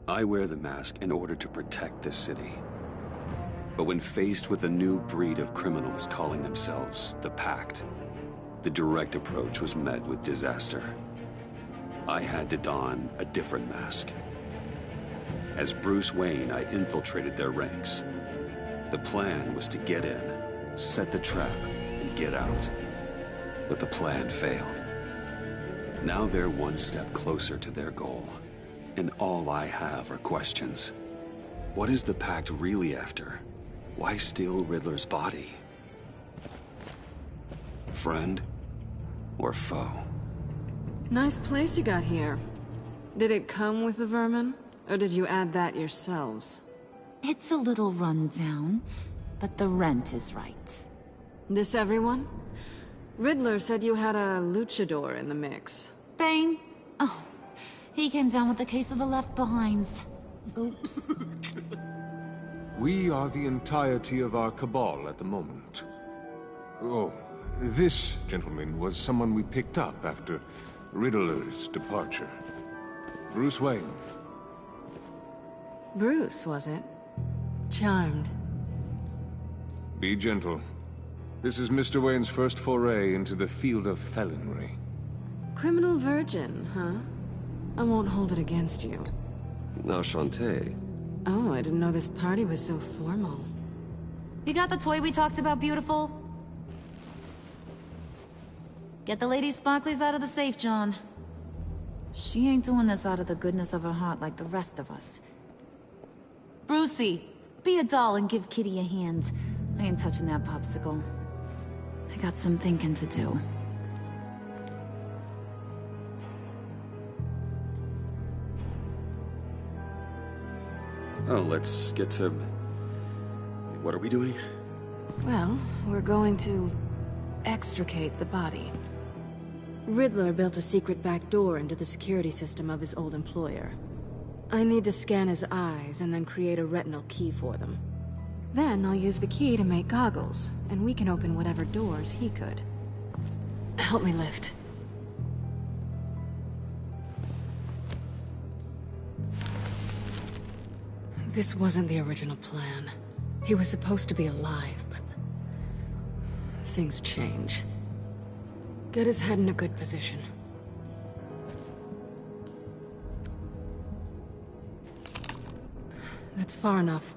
I wear the mask in order to protect this city. But when faced with a new breed of criminals calling themselves the Pact, the direct approach was met with disaster. I had to don a different mask. As Bruce Wayne, I infiltrated their ranks. The plan was to get in, set the trap, and get out. But the plan failed. Now they're one step closer to their goal. And all I have are questions. What is the Pact really after? Why steal Riddler's body? Friend or foe? Nice place you got here. Did it come with the vermin? Or did you add that yourselves? It's a little run down, but the rent is right. This everyone? Riddler said you had a luchador in the mix. Bane? Oh, he came down with a case of the left behinds. Oops. We are the entirety of our cabal at the moment. Oh, this gentleman was someone we picked up after Riddler's departure. Bruce Wayne. Bruce, was it? Charmed. Be gentle. This is Mr. Wayne's first foray into the field of felonry. Criminal virgin, huh? I won't hold it against you. Enchanté. Oh, I didn't know this party was so formal. You got the toy we talked about, beautiful? Get the lady sparklies out of the safe, John. She ain't doing this out of the goodness of her heart like the rest of us. Brucey, be a doll and give Kitty a hand. I ain't touching that popsicle. I got some thinking to do. Oh, let's get to... What are we doing? Well, we're going to extricate the body. Riddler built a secret back door into the security system of his old employer. I need to scan his eyes and then create a retinal key for them. Then I'll use the key to make goggles, and we can open whatever doors he could. Help me lift. This wasn't the original plan. He was supposed to be alive, but... things change. Get his head in a good position. That's far enough.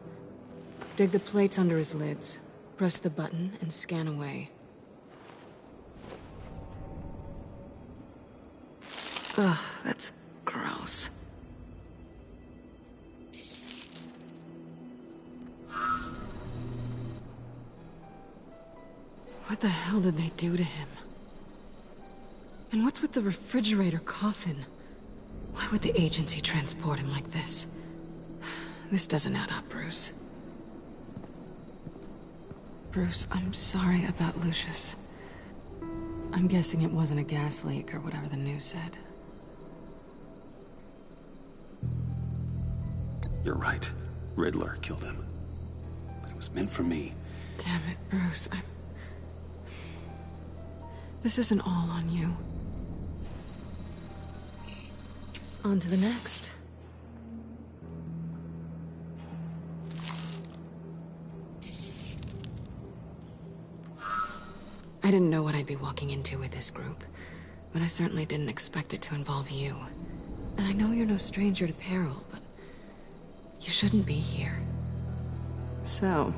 Dig the plates under his lids. Press the button and scan away. Ugh, that's gross. What the hell did they do to him? And what's with the refrigerator coffin? Why would the agency transport him like this? This doesn't add up, Bruce. Bruce, I'm sorry about Lucius. I'm guessing it wasn't a gas leak or whatever the news said. You're right. Riddler killed him. But it was meant for me. Damn it, Bruce. This isn't all on you. On to the next. I didn't know what I'd be walking into with this group, but I certainly didn't expect it to involve you. And I know you're no stranger to peril, but you shouldn't be here. So,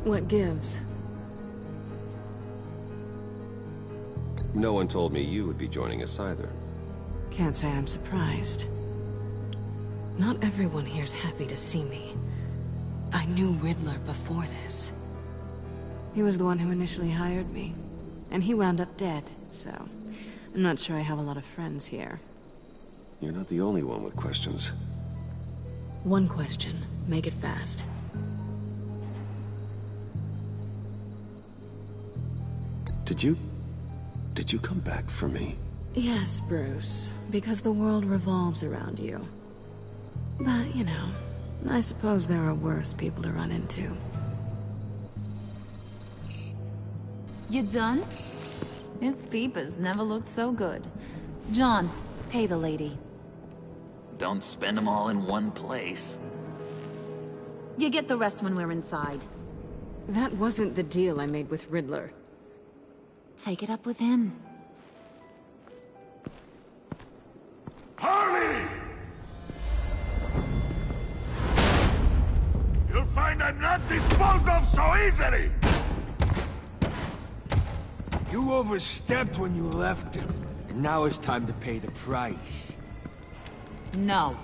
what gives? No one told me you would be joining us either. Can't say I'm surprised. Not everyone here's happy to see me. I knew Riddler before this. He was the one who initially hired me, and he wound up dead, so I'm not sure I have a lot of friends here. You're not the only one with questions. One question. Make it fast. Did you come back for me? Yes, Bruce, because the world revolves around you. But, you know, I suppose there are worse people to run into. You done? His peepers never looked so good. John, pay the lady. don't spend them all in one place. You get the rest when we're inside. That wasn't the deal I made with Riddler. Take it up with him. Harley! You'll find I'm not disposed of so easily! You overstepped when you left him. And now it's time to pay the price. No.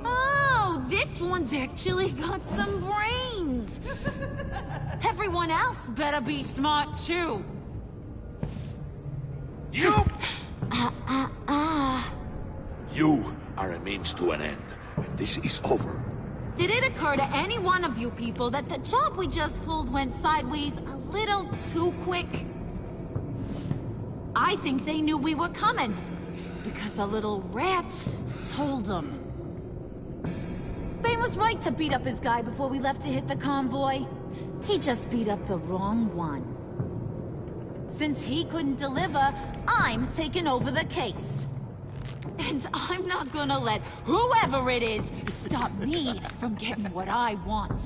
Oh, this one's actually got some brains. Everyone else better be smart too. You! You are a means to an end. When this is over, Did it occur to any one of you people that the job we just pulled went sideways a little too quick? I think they knew we were coming, because a little rat told them. Bane was right to beat up his guy before we left to hit the convoy. He just beat up the wrong one. Since he couldn't deliver, I'm taking over the case. And I'm not gonna let whoever it is stop me from getting what I want.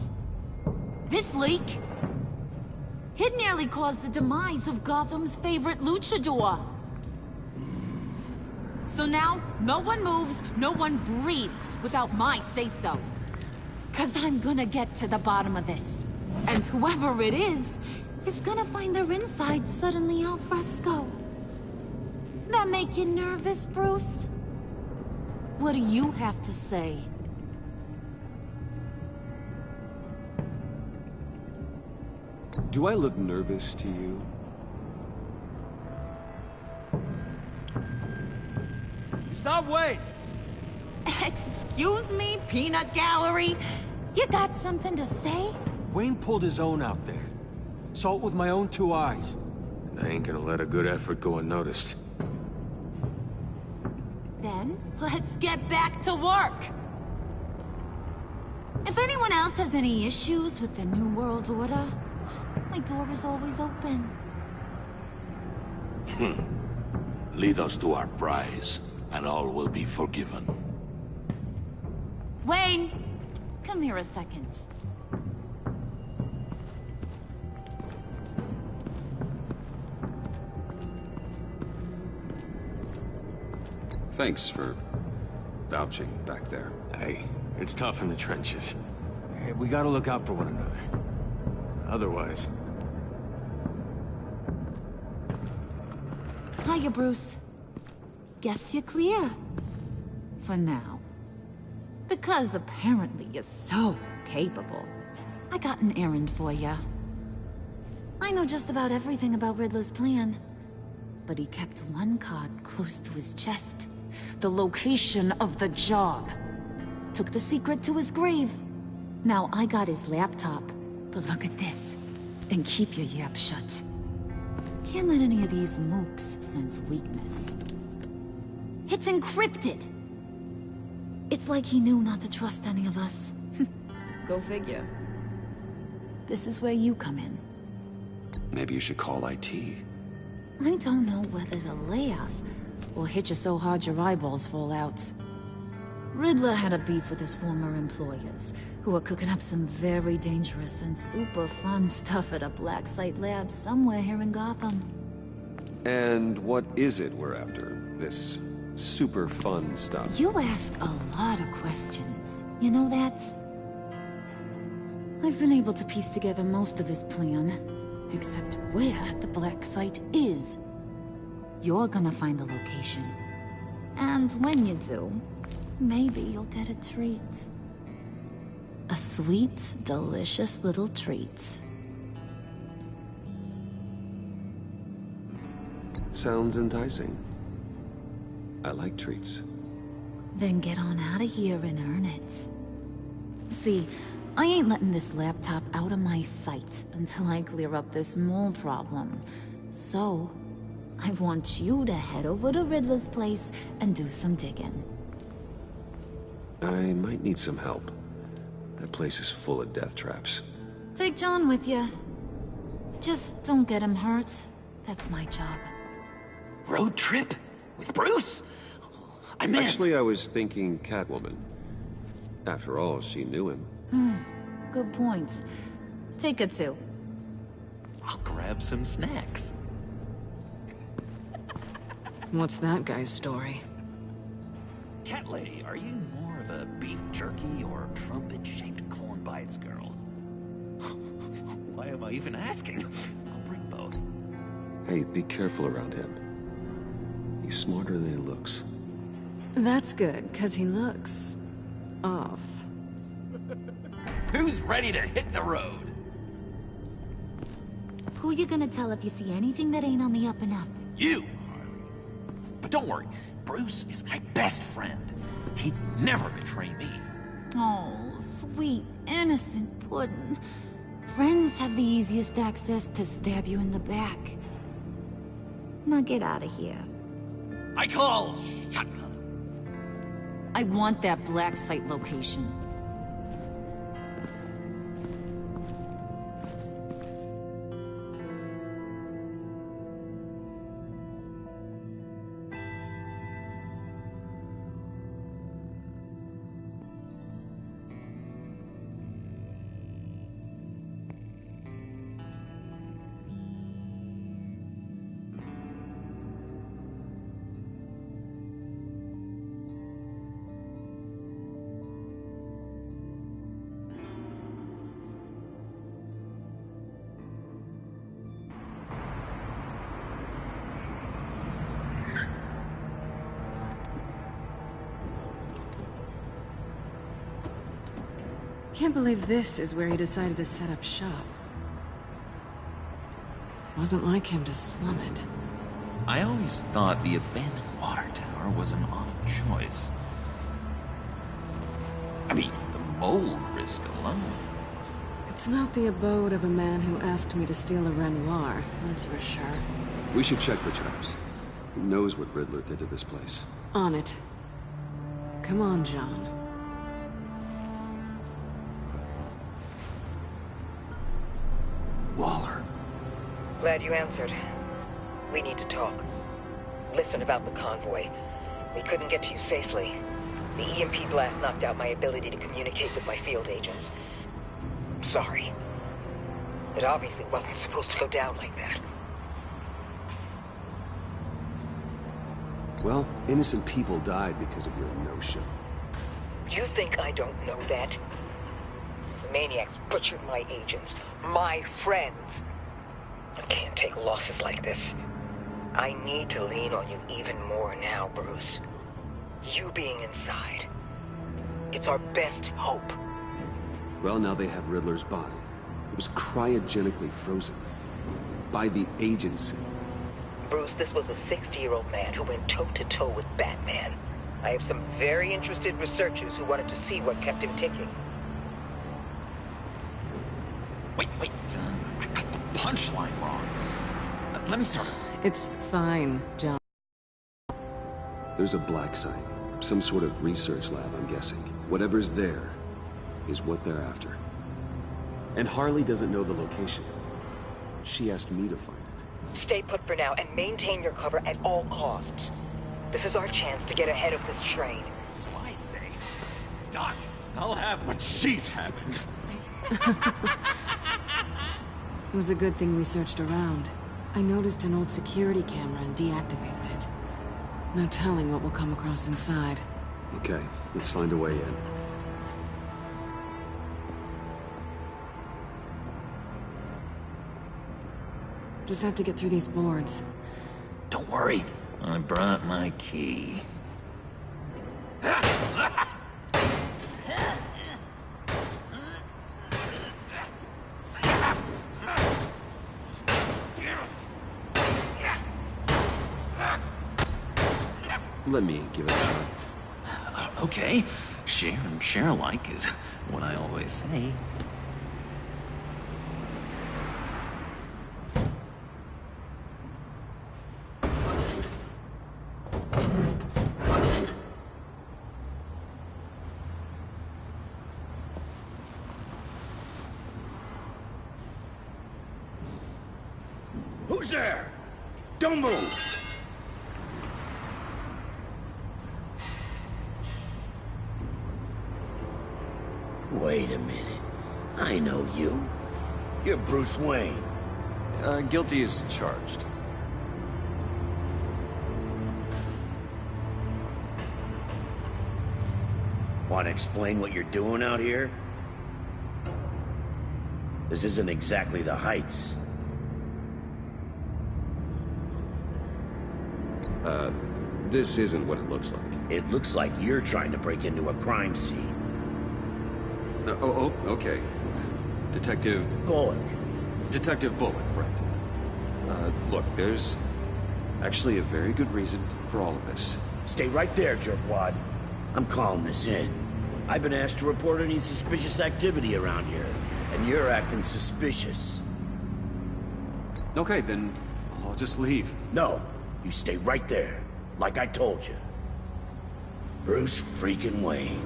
This leak, it nearly caused the demise of Gotham's favorite luchador. So now, no one moves, no one breathes without my say-so. 'Cause I'm gonna get to the bottom of this. And whoever it is gonna find their insides suddenly al fresco. That make you nervous, Bruce? What do you have to say? Do I look nervous to you? Stop waiting! Excuse me, peanut gallery? You got something to say? Wayne pulled his own out there. Saw it with my own two eyes. I ain't gonna let a good effort go unnoticed. Then, let's get back to work. If anyone else has any issues with the New World Order, my door is always open. lead us to our prize, and all will be forgiven. Wayne, come here a second. Thanks for vouching back there. Hey, it's tough in the trenches. Hey, we gotta look out for one another. Otherwise... Hiya, Bruce. Guess you're clear. For now. Because apparently you're so capable. I got an errand for you. I know just about everything about Riddler's plan. But he kept one card close to his chest. The location of the job. Took the secret to his grave. Now I got his laptop. But look at this. And keep your yap shut. Can't let any of these mooks sense weakness. It's encrypted! It's like he knew not to trust any of us. Go figure. This is where you come in. Maybe you should call IT. I don't know whether to laugh or hit you so hard your eyeballs fall out. Riddler had a beef with his former employers, who were cooking up some very dangerous and super fun stuff at a black site lab somewhere here in Gotham. And what is it we're after? This super fun stuff? You ask a lot of questions. You know that? I've been able to piece together most of his plan, except where the black site is. You're gonna find the location. And when you do, maybe you'll get a treat. A sweet, delicious little treat. Sounds enticing. I like treats. Then get on out of here and earn it. See, I ain't letting this laptop out of my sight until I clear up this mole problem. So, I want you to head over to Riddler's place and do some digging. I might need some help. That place is full of death traps. Take John with you. Just don't get him hurt. That's my job. Road trip? With Bruce? I'm in. Actually, I was thinking Catwoman. After all, she knew him. Good points. Take it too. I'll grab some snacks. What's that guy's story? Cat lady, are you more of a beef jerky or trumpet-shaped corn bites girl? Why am I even asking? I'll bring both. Hey, be careful around him. He's smarter than he looks. That's good, because he looks... off. Who's ready to hit the road? Who you gonna tell if you see anything that ain't on the up and up? You, Harley. But don't worry, Bruce is my best friend. He'd never betray me. Oh, sweet, innocent puddin'. Friends have the easiest access to stab you in the back. Now get out of here. I call shotgun. I want that black site location. Can't believe this is where he decided to set up shop. Wasn't like him to slum it. I always thought the abandoned water tower was an odd choice. I mean, the mold risk alone. It's not the abode of a man who asked me to steal a Renoir, that's for sure. We should check the traps. Who knows what Riddler did to this place? On it. Come on, John. Waller. Glad you answered. We need to talk. Listen about the convoy. We couldn't get to you safely. The EMP blast knocked out my ability to communicate with my field agents. Sorry. It obviously wasn't supposed to go down like that. Well, innocent people died because of your no-show. You think I don't know that? These maniacs butchered my agents, my friends. I can't take losses like this. I need to lean on you even more now, Bruce. You being inside. It's our best hope. Well, now they have Riddler's body. It was cryogenically frozen. By the agency. Bruce, this was a 60-year-old man who went toe-to-toe with Batman. I have some very interested researchers who wanted to see what kept him ticking. Wait, I got the punchline wrong. Let me start. It's fine, John. There's a black site. Some sort of research lab, I'm guessing. Whatever's there is what they're after. And Harley doesn't know the location. She asked me to find it. Stay put for now and maintain your cover at all costs. This is our chance to get ahead of this train. So I say, Doc, I'll have what she's having. It was a good thing we searched around. I noticed an old security camera and deactivated it. No telling what we'll come across inside. Okay, let's find a way in. Just have to get through these boards. Don't worry, I brought my key. Let me give it a shot. Okay, share and share alike is what I always say. Who's there? Don't move! Wait a minute. I know you. You're Bruce Wayne. Guilty as charged. Want to explain what you're doing out here? This isn't exactly the Heights. This isn't what it looks like. It looks like you're trying to break into a crime scene. Okay. Detective Bullock. Detective Bullock, right. Look, there's actually a very good reason for all of this. Stay right there, jerkwad. I'm calling this in. I've been asked to report any suspicious activity around here, and you're acting suspicious. Okay, then I'll just leave. No, you stay right there, like I told you. Bruce freaking Wayne.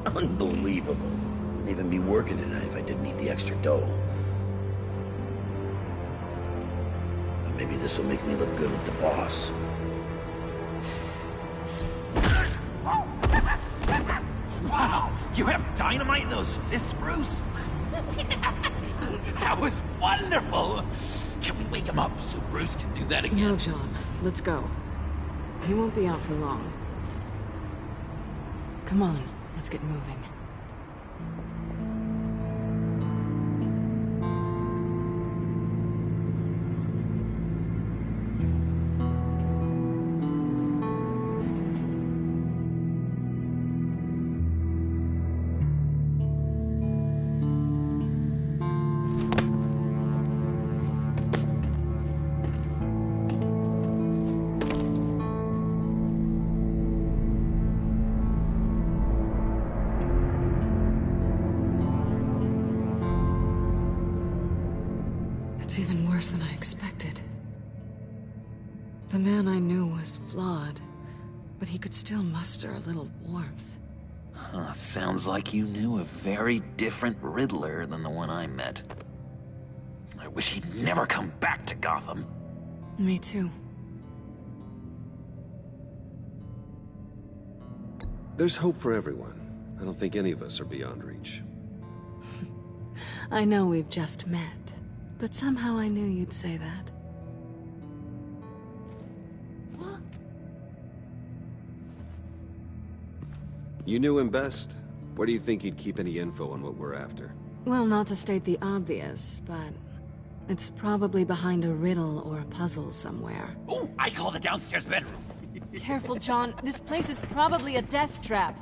Unbelievable. Wouldn't even be working tonight if I didn't need the extra dough. But maybe this'll make me look good with the boss. Wow, you have dynamite in those fists, Bruce? That was wonderful! Can we wake him up so Bruce can do that again? No, John. Let's go. He won't be out for long. Come on, let's get moving. It's even worse than I expected. The man I knew was flawed, but he could still muster a little warmth. Sounds like you knew a very different Riddler than the one I met. I wish he'd never come back to Gotham. Me too. There's hope for everyone. I don't think any of us are beyond reach. I know we've just met, but somehow I knew you'd say that. What? You knew him best. Where do you think he'd keep any info on what we're after? Well, not to state the obvious, but it's probably behind a riddle or a puzzle somewhere. Oh, I call the downstairs bedroom. Careful, John. This place is probably a death trap.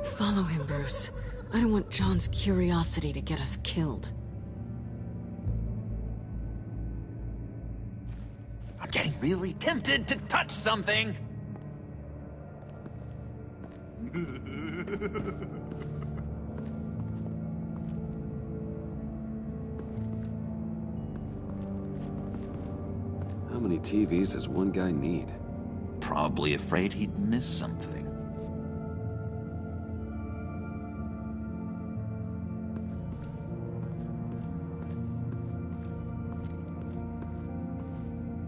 Follow him, Bruce. I don't want John's curiosity to get us killed. I'm getting really tempted to touch something. How many TVs does one guy need? Probably afraid he'd miss something.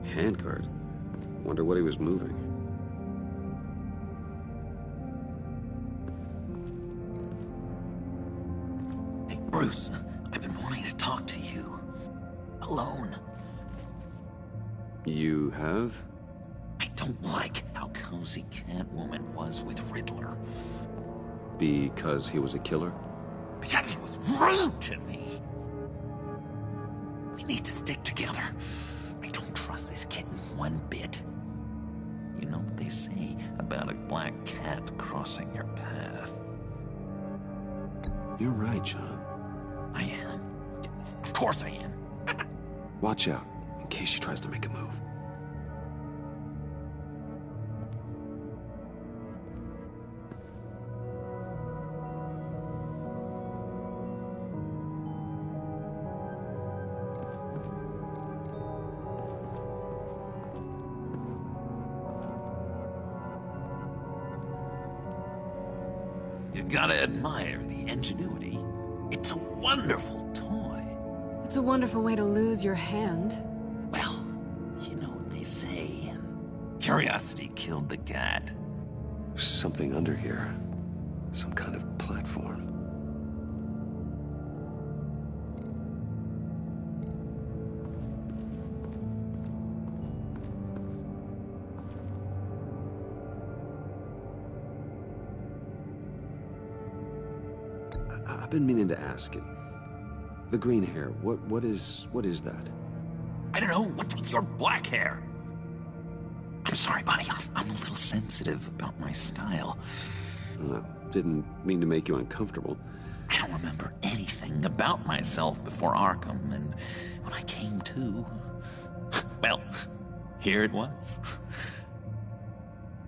Handcart. Wonder what he was moving. Hey, Bruce, I've been wanting to talk to you. Alone. You have? I don't like how cozy Catwoman was with Riddler. Because he was a killer? Because he was rude to me. We need to stick together. I don't trust this kitten one bit. You know what they say about a black cat crossing your path? You're right, John. I am. Of course I am. Watch out, in case she tries to make a move. You gotta admire the ingenuity. It's a wonderful toy. It's a wonderful way to lose your hand. Well, you know what they say. Curiosity killed the cat. There's something under here. Some kind of platform. I've been meaning to ask it. The green hair, what is that? I don't know, what's with your black hair? I'm sorry, buddy, I'm a little sensitive about my style. Didn't mean to make you uncomfortable. I don't remember anything about myself before Arkham, and when I came to, well, here it was.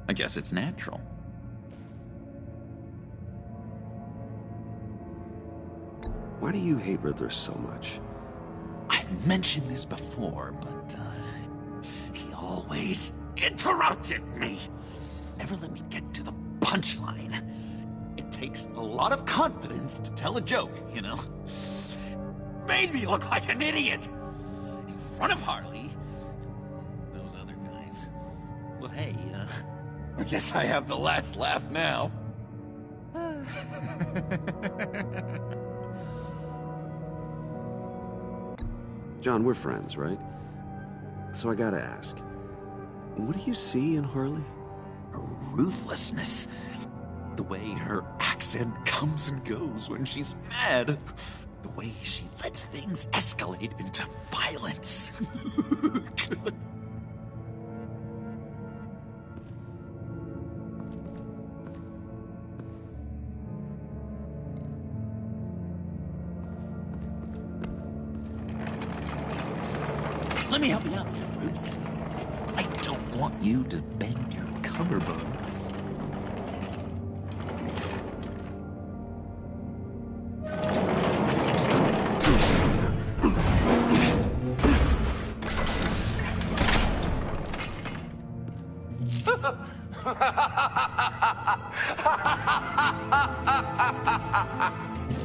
I guess it's natural. Why do you hate Riddlers so much? I've mentioned this before, but he always interrupted me. Never let me get to the punchline. It takes a lot of confidence to tell a joke, you know? Made me look like an idiot in front of Harley and those other guys. Well, hey, I guess I have the last laugh now. John, we're friends, right? So I gotta ask, what do you see in Harley? Her ruthlessness. The way her accent comes and goes when she's mad. The way she lets things escalate into violence. Let me help you out there, Bruce. I don't want you to bend your collarbone.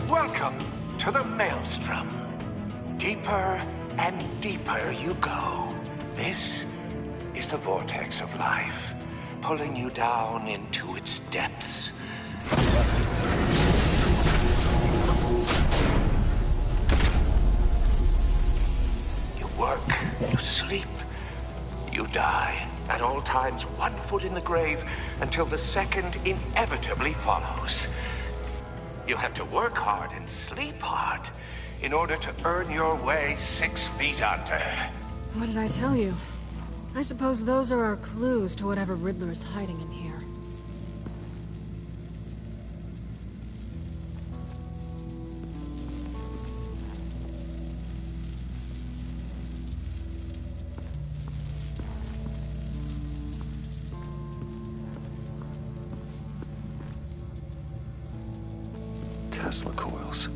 Welcome to the Maelstrom. Deeper and deeper you go. This is the vortex of life, pulling you down into its depths. You work, you sleep, you die. At all times, 1 foot in the grave until the second inevitably follows. You have to work hard and sleep hard in order to earn your way 6 feet under. What did I tell you? I suppose those are our clues to whatever Riddler is hiding in here. Tesla coils.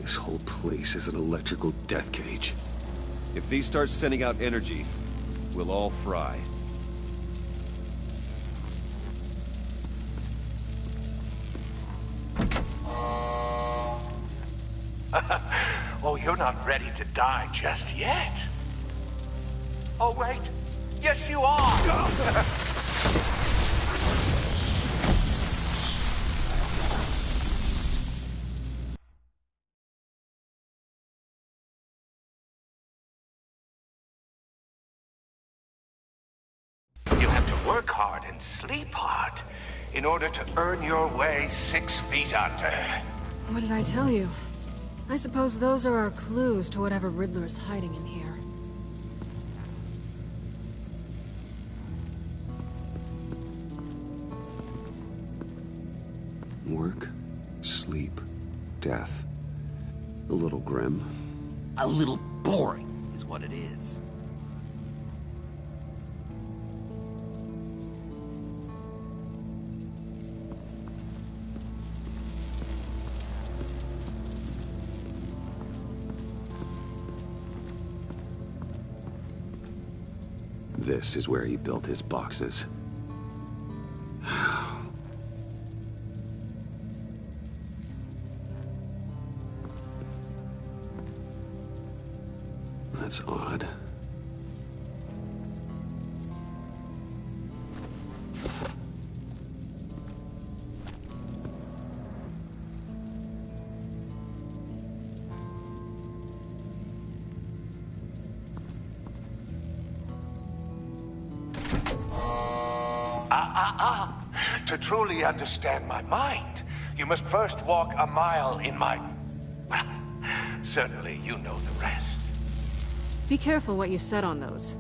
This whole place is an electrical death cage. If these start sending out energy, we'll all fry. Oh, you're not ready to die just yet. Oh, wait. Yes, you are! Work hard and sleep hard in order to earn your way 6 feet under. What did I tell you? I suppose those are our clues to whatever Riddler is hiding in here. Work, sleep, death. A little grim. A little boring is what it is. This is where he built his boxes. That's odd. To truly understand my mind, You must first walk a mile in my... Well, certainly you know the rest. Be careful what you set on those.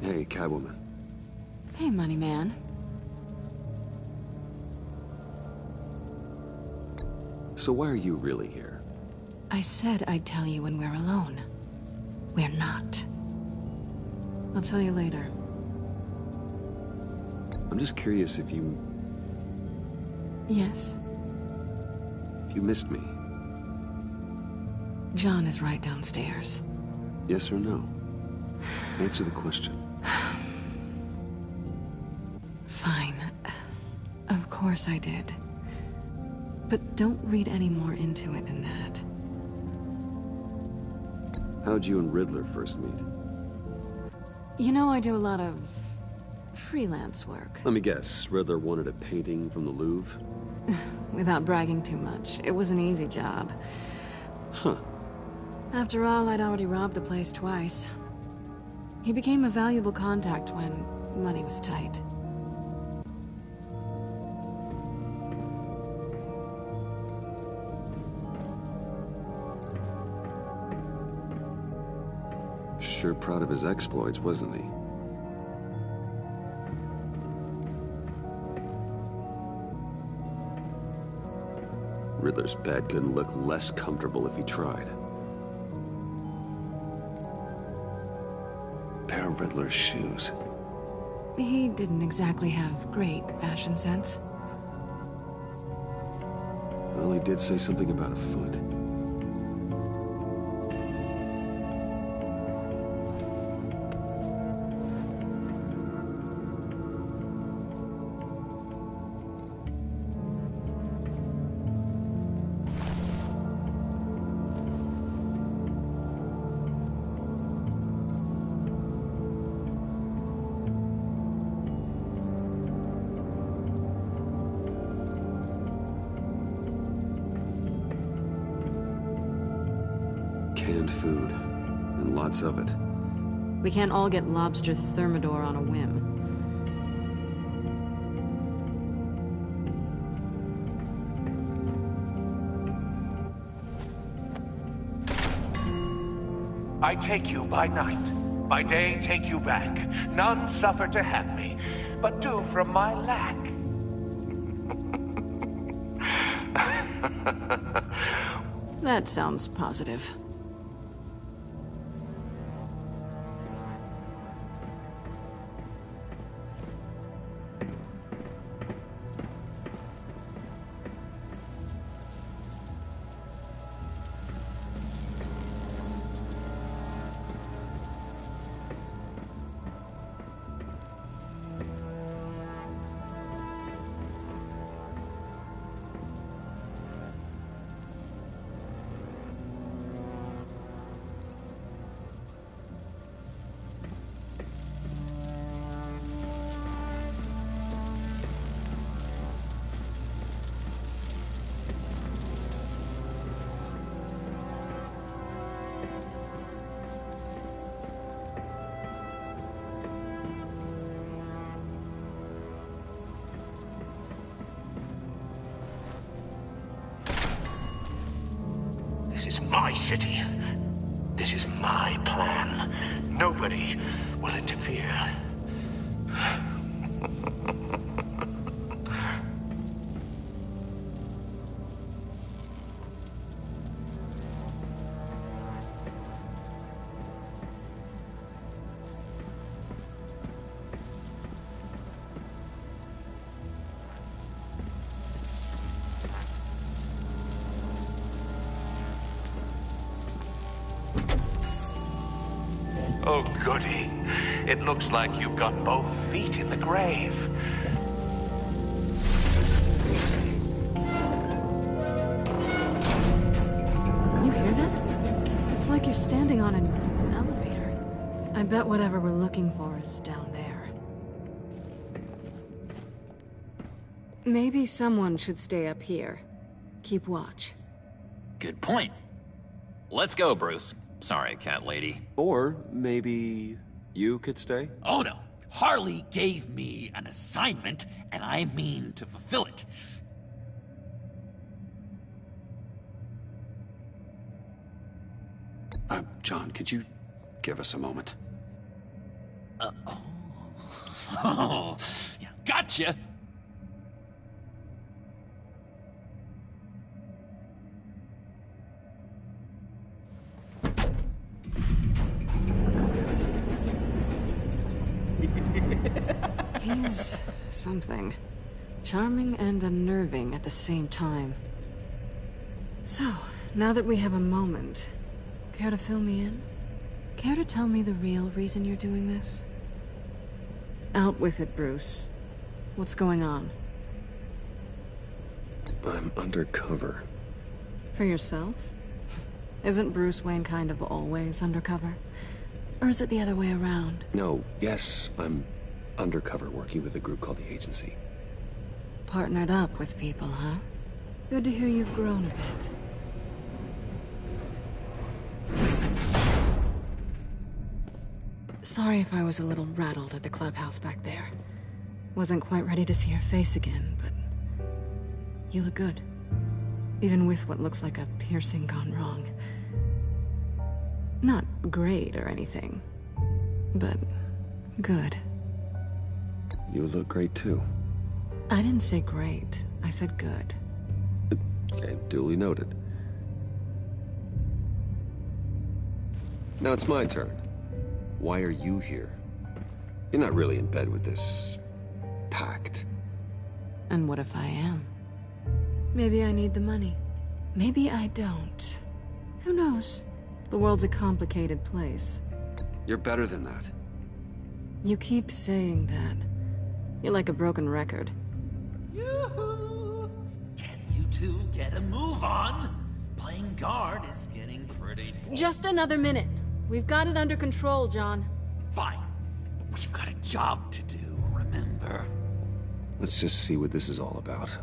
Hey, Catwoman. Hey, money man. So why are you really here? I said I'd tell you when we're alone. We're not. I'll tell you later. I'm just curious if you... Yes? If you missed me. John is right downstairs. Yes or no? Answer the question. Fine. Of course I did. But don't read any more into it than that. How'd you and Riddler first meet? You know, I do a lot of... freelance work. Let me guess, Riddler wanted a painting from the Louvre? Without bragging too much, it was an easy job. Huh. After all, I'd already robbed the place twice. He became a valuable contact when money was tight. Sure proud of his exploits, wasn't he? Riddler's bed couldn't look less comfortable if he tried. Pair of Riddler's shoes. He didn't exactly have great fashion sense. Well, he did say something about a foot. Canned food, and lots of it. We can't all get lobster thermidor on a whim. I take you by night, by day take you back. None suffer to have me, but do from my lack. That sounds positive. This is my city. This is my plan. Nobody will interfere. Oh, goody. It looks like you've got both feet in the grave. You hear that? It's like you're standing on an elevator. I bet whatever we're looking for is down there. Maybe someone should stay up here. Keep watch. Good point. Let's go, Bruce. Sorry, cat lady. Or maybe you could stay? Oh no. Harley gave me an assignment, and I mean to fulfill it. John, could you give us a moment? Oh, yeah, gotcha. He's something. Charming and unnerving at the same time. So, now that we have a moment, care to fill me in? Care to tell me the real reason you're doing this? Out with it, Bruce. What's going on? I'm undercover. For yourself? Isn't Bruce Wayne kind of always undercover? Or is it the other way around? No, yes, I'm undercover working with a group called the Agency. Partnered up with people, huh? Good to hear you've grown a bit. Sorry if I was a little rattled at the clubhouse back there. Wasn't quite ready to see your face again, but you look good. Even with what looks like a piercing gone wrong. Not great or anything, but good. You look great too. I didn't say great. I said good. Okay, duly noted. Now it's my turn. Why are you here? You're not really in bed with this Pact. And what if I am? Maybe I need the money. Maybe I don't. Who knows? The world's a complicated place. You're better than that. You keep saying that. You're like a broken record. Yoo-hoo! Can you two get a move on? Playing guard is getting pretty boring. Just another minute. We've got it under control, John. Fine. But we've got a job to do, remember? Let's just see what this is all about.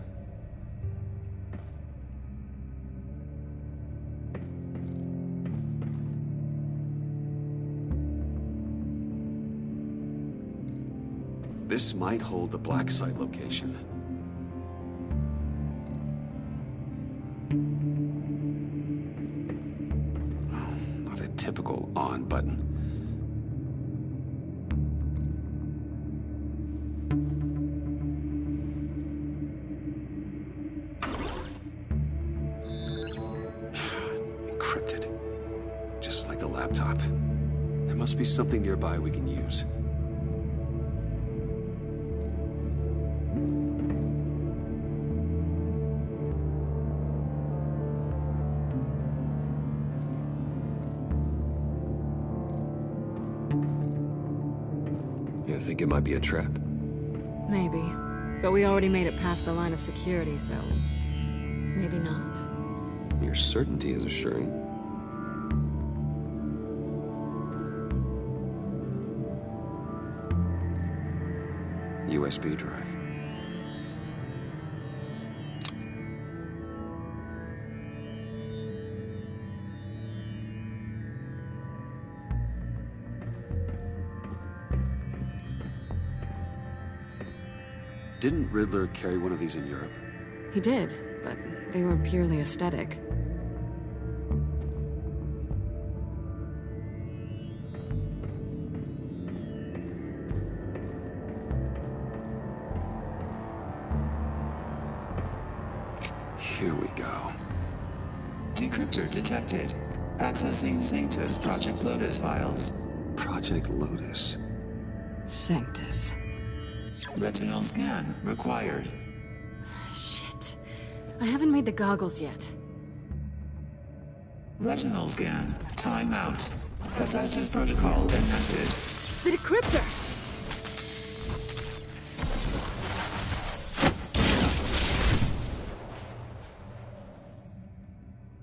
This might hold the black site location. Oh, not a typical on button. Encrypted. Just like the laptop. There must be something nearby we can use. You think it might be a trap? Maybe. But we already made it past the line of security, so... maybe not. Your certainty is assuring. USB drive. Didn't Riddler carry one of these in Europe? He did, but they were purely aesthetic. Here we go. Decryptor detected. Accessing Sanctus Project Lotus files. Project Lotus. Sanctus. Retinal scan required. Shit. I haven't made the goggles yet. Retinal scan. Time out. Hephaestus protocol enacted. The decryptor!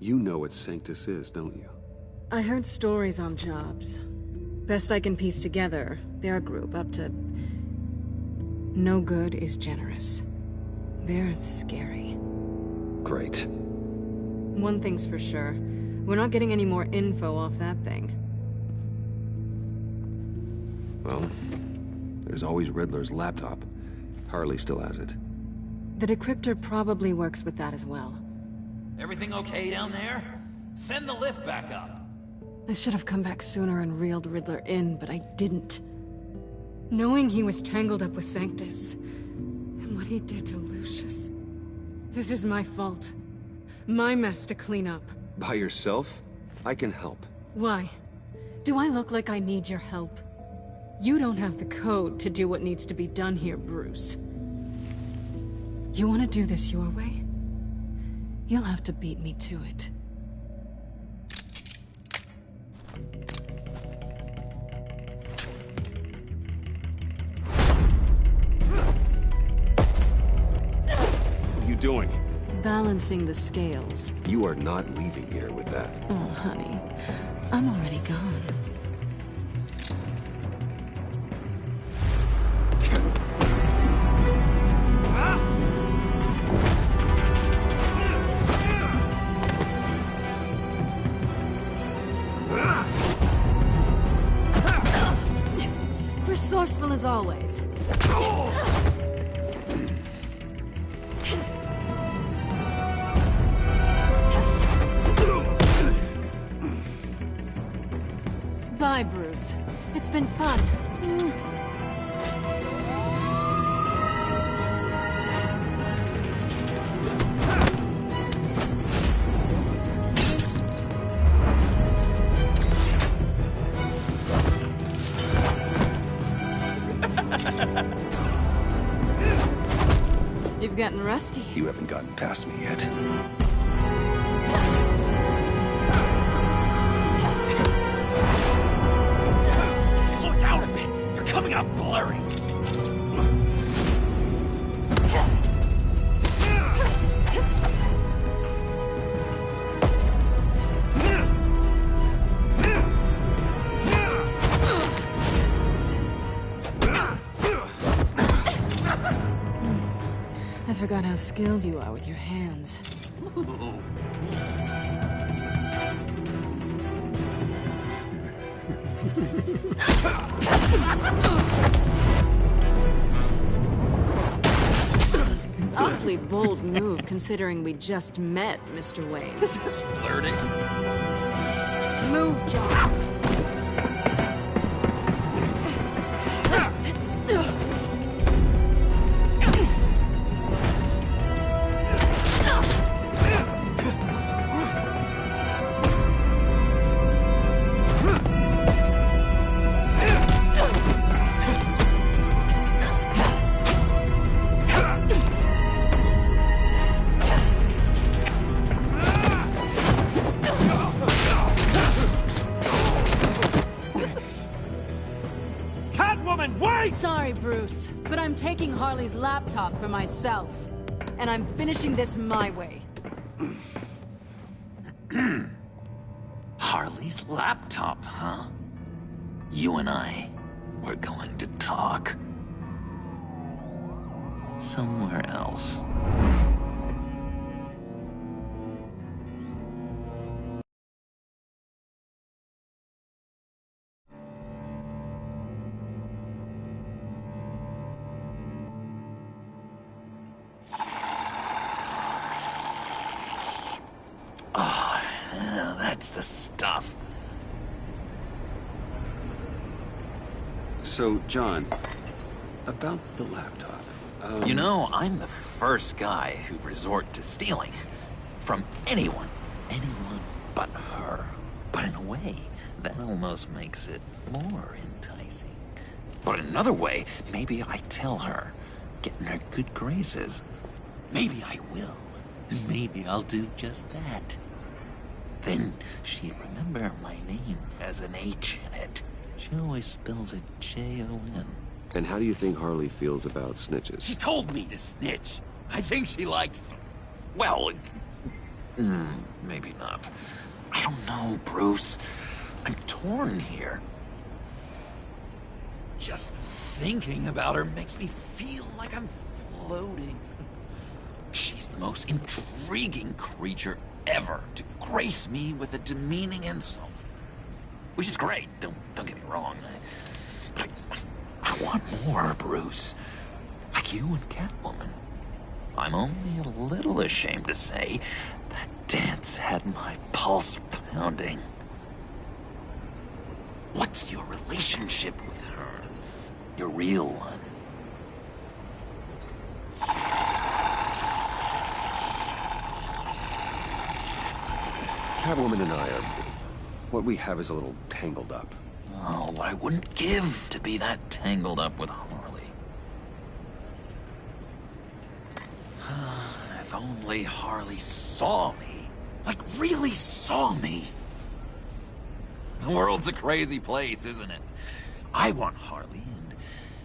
You know what Sanctus is, don't you? I heard stories on jobs. Best I can piece together, their group up to... No good is generous. They're scary. Great. One thing's for sure. We're not getting any more info off that thing. Well, there's always Riddler's laptop. Harley still has it. The decryptor probably works with that as well. Everything okay down there? Send the lift back up. I should have come back sooner and reeled Riddler in, but I didn't. Knowing he was tangled up with Sanctus, and what he did to Lucius. This is my fault. My mess to clean up. By yourself? I can help. Why? Do I look like I need your help? You don't have the code to do what needs to be done here, Bruce. You want to do this your way? You'll have to beat me to it. What are you doing? Balancing the scales. You are not leaving here with that. Oh, honey. I'm already gone. Resourceful as always. Bye, Bruce. It's been fun. You've gotten rusty. You haven't gotten past me yet. Slow it down a bit. You're coming out blurry. I forgot how skilled you are with your hands. Awfully bold move, considering we just met, Mr. Wayne. This is flirting. Move, John. Catwoman, wait! Sorry, Bruce, but I'm taking Harley's laptop for myself. And I'm finishing this my way. Harley's laptop, huh? You and I, we're going to talk. Somewhere else. Oh, yeah, that's the stuff. So, John, about the laptop. You know, I'm the first guy who'd resort to stealing. From anyone. Anyone but her. But in a way, that almost makes it more enticing. But in another way, maybe I tell her, get in her good graces. Maybe I will. Maybe I'll do just that. then she'd remember my name has an H in it. She always spells it Jon. And how do you think Harley feels about snitches? She told me to snitch. I think she likes them. Well, maybe not. I don't know, Bruce. I'm torn here. Just thinking about her makes me feel like I'm floating. She's the most intriguing creature ever to grace me with a demeaning insult. Which is great, don't get me wrong. But I want more, Bruce. Like you and Catwoman. I'm only a little ashamed to say that dance had my pulse pounding. What's your relationship with her? Your real one? Catwoman and I are... what we have is a little tangled up. Oh, what I wouldn't give to be that tangled up with Harley. If only Harley saw me. Like, really saw me. The world's a crazy place, isn't it? I want Harley, and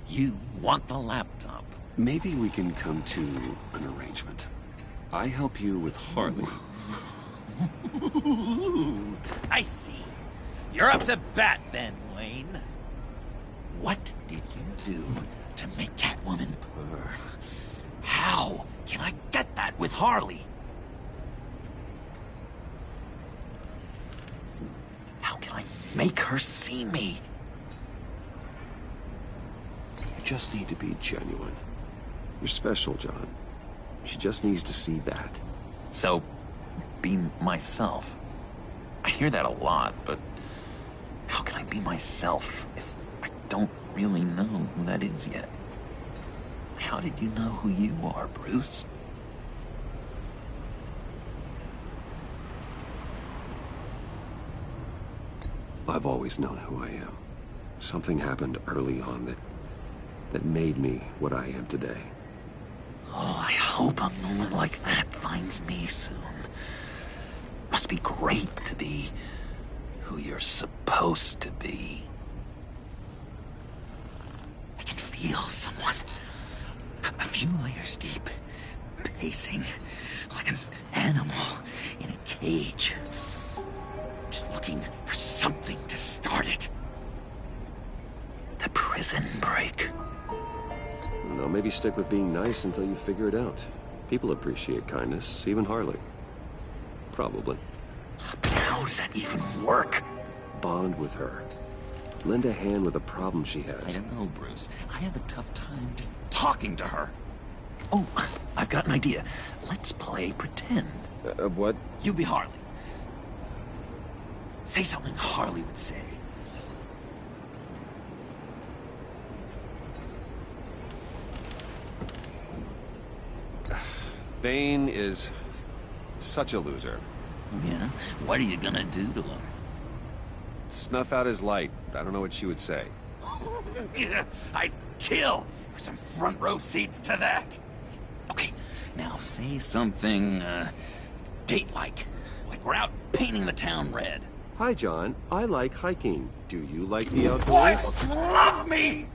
you want the laptop. Maybe we can come to an arrangement. I help you with Harley. I see. You're up to bat then, Wayne. What did you do to make Catwoman purr? How can I get that with Harley? How can I make her see me? You just need to be genuine. You're special, John. She just needs to see that. So, be myself. I hear that a lot, but how can I be myself if I don't really know who that is yet? How did you know who you are, Bruce? I've always known who I am. Something happened early on that made me what I am today. Oh, I hope a moment like that finds me soon. Must be great to be who you're supposed to be. I can feel someone a few layers deep, pacing like an animal in a cage. Just looking for something to start it. The prison break. No, maybe stick with being nice until you figure it out. People appreciate kindness, even Harley. Probably. But how does that even work? Bond with her. Lend a hand with a problem she has. I don't know, Bruce. I have a tough time just talking to her. Oh, I've got an idea. Let's play pretend. What? You be Harley. Say something Harley would say. Bane is such a loser. Yeah? What are you gonna do to him? Snuff out his light. I don't know what she would say. Yeah, I'd kill for some front row seats to that. Okay, now say something, date-like. Like we're out painting the town red. Hi, John. I like hiking. Do you like the outdoors? Boys love me!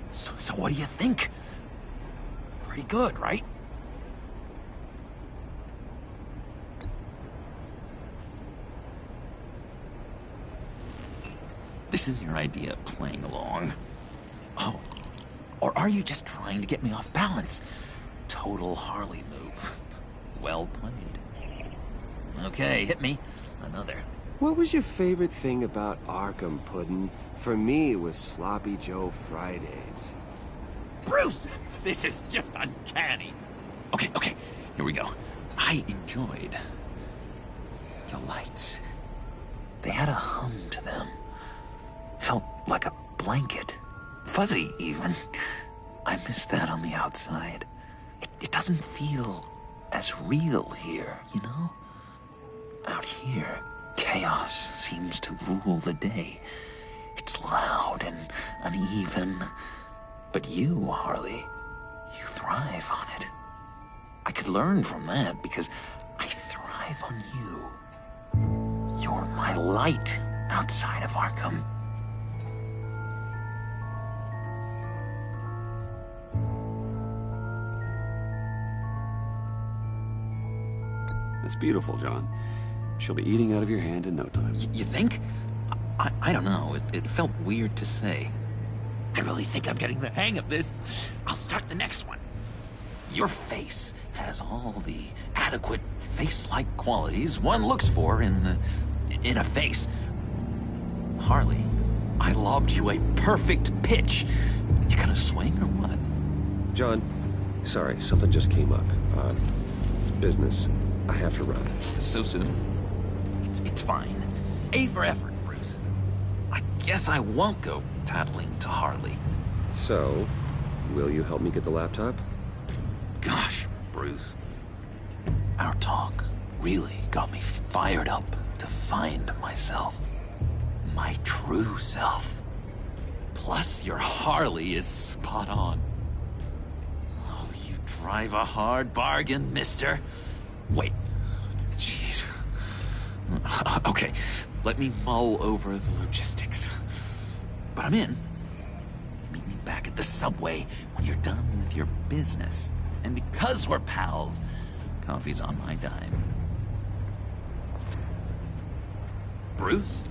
So what do you think? Pretty good, right? This is your idea of playing along. Oh, or are you just trying to get me off balance? Total Harley move. Well played. Okay, hit me. Another. What was your favorite thing about Arkham, Puddin'? For me, it was Sloppy Joe Fridays. Bruce! This is just uncanny. Okay, here we go. I enjoyed the lights. They had a hum to them. Felt like a blanket. Fuzzy, even. I miss that on the outside. It doesn't feel as real here, you know? Out here, chaos seems to rule the day. It's loud and uneven, But you, Harley, you thrive on it. I could learn from that because I thrive on you. You're my light outside of Arkham. That's beautiful, John. She'll be eating out of your hand in no time. You think? I don't know. It felt weird to say. I really think I'm getting the hang of this. I'll start the next one. Your face has all the adequate face-like qualities one looks for in a face. Harley, I lobbed you a perfect pitch. You gonna swing or what? John, sorry, something just came up. It's business. I have to run. So soon? It's fine. A for effort, Bruce. I guess I won't go tattling to Harley. So, will you help me get the laptop? Gosh, Bruce. Our talk really got me fired up to find myself. My true self. Plus, your Harley is spot on. Oh, you drive a hard bargain, mister. Wait. Jeez. Okay, let me mull over the logistics. But I'm in. Meet me back at the subway when you're done with your business. And because we're pals, coffee's on my dime. Bruce?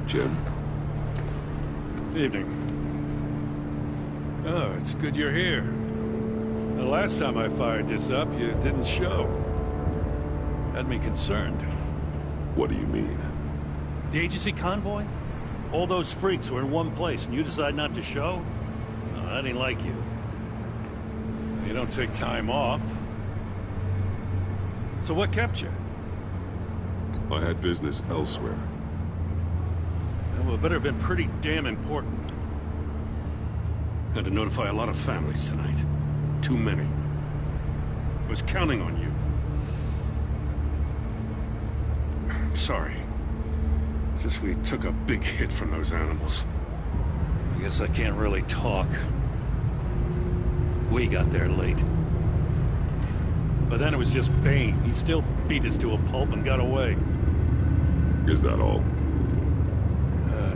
Jim? Evening. Oh, it's good you're here. The last time I fired this up, you didn't show. Had me concerned. What do you mean? The agency convoy? All those freaks were in one place, and you decide not to show? No, that ain't like you. You don't take time off. So what kept you? I had business elsewhere. Well, it better have been pretty damn important. Had to notify a lot of families tonight. Too many. Was counting on you. I'm sorry. It's just we took a big hit from those animals. I guess I can't really talk. We got there late. But then it was just Bane. He still beat us to a pulp and got away. Is that all?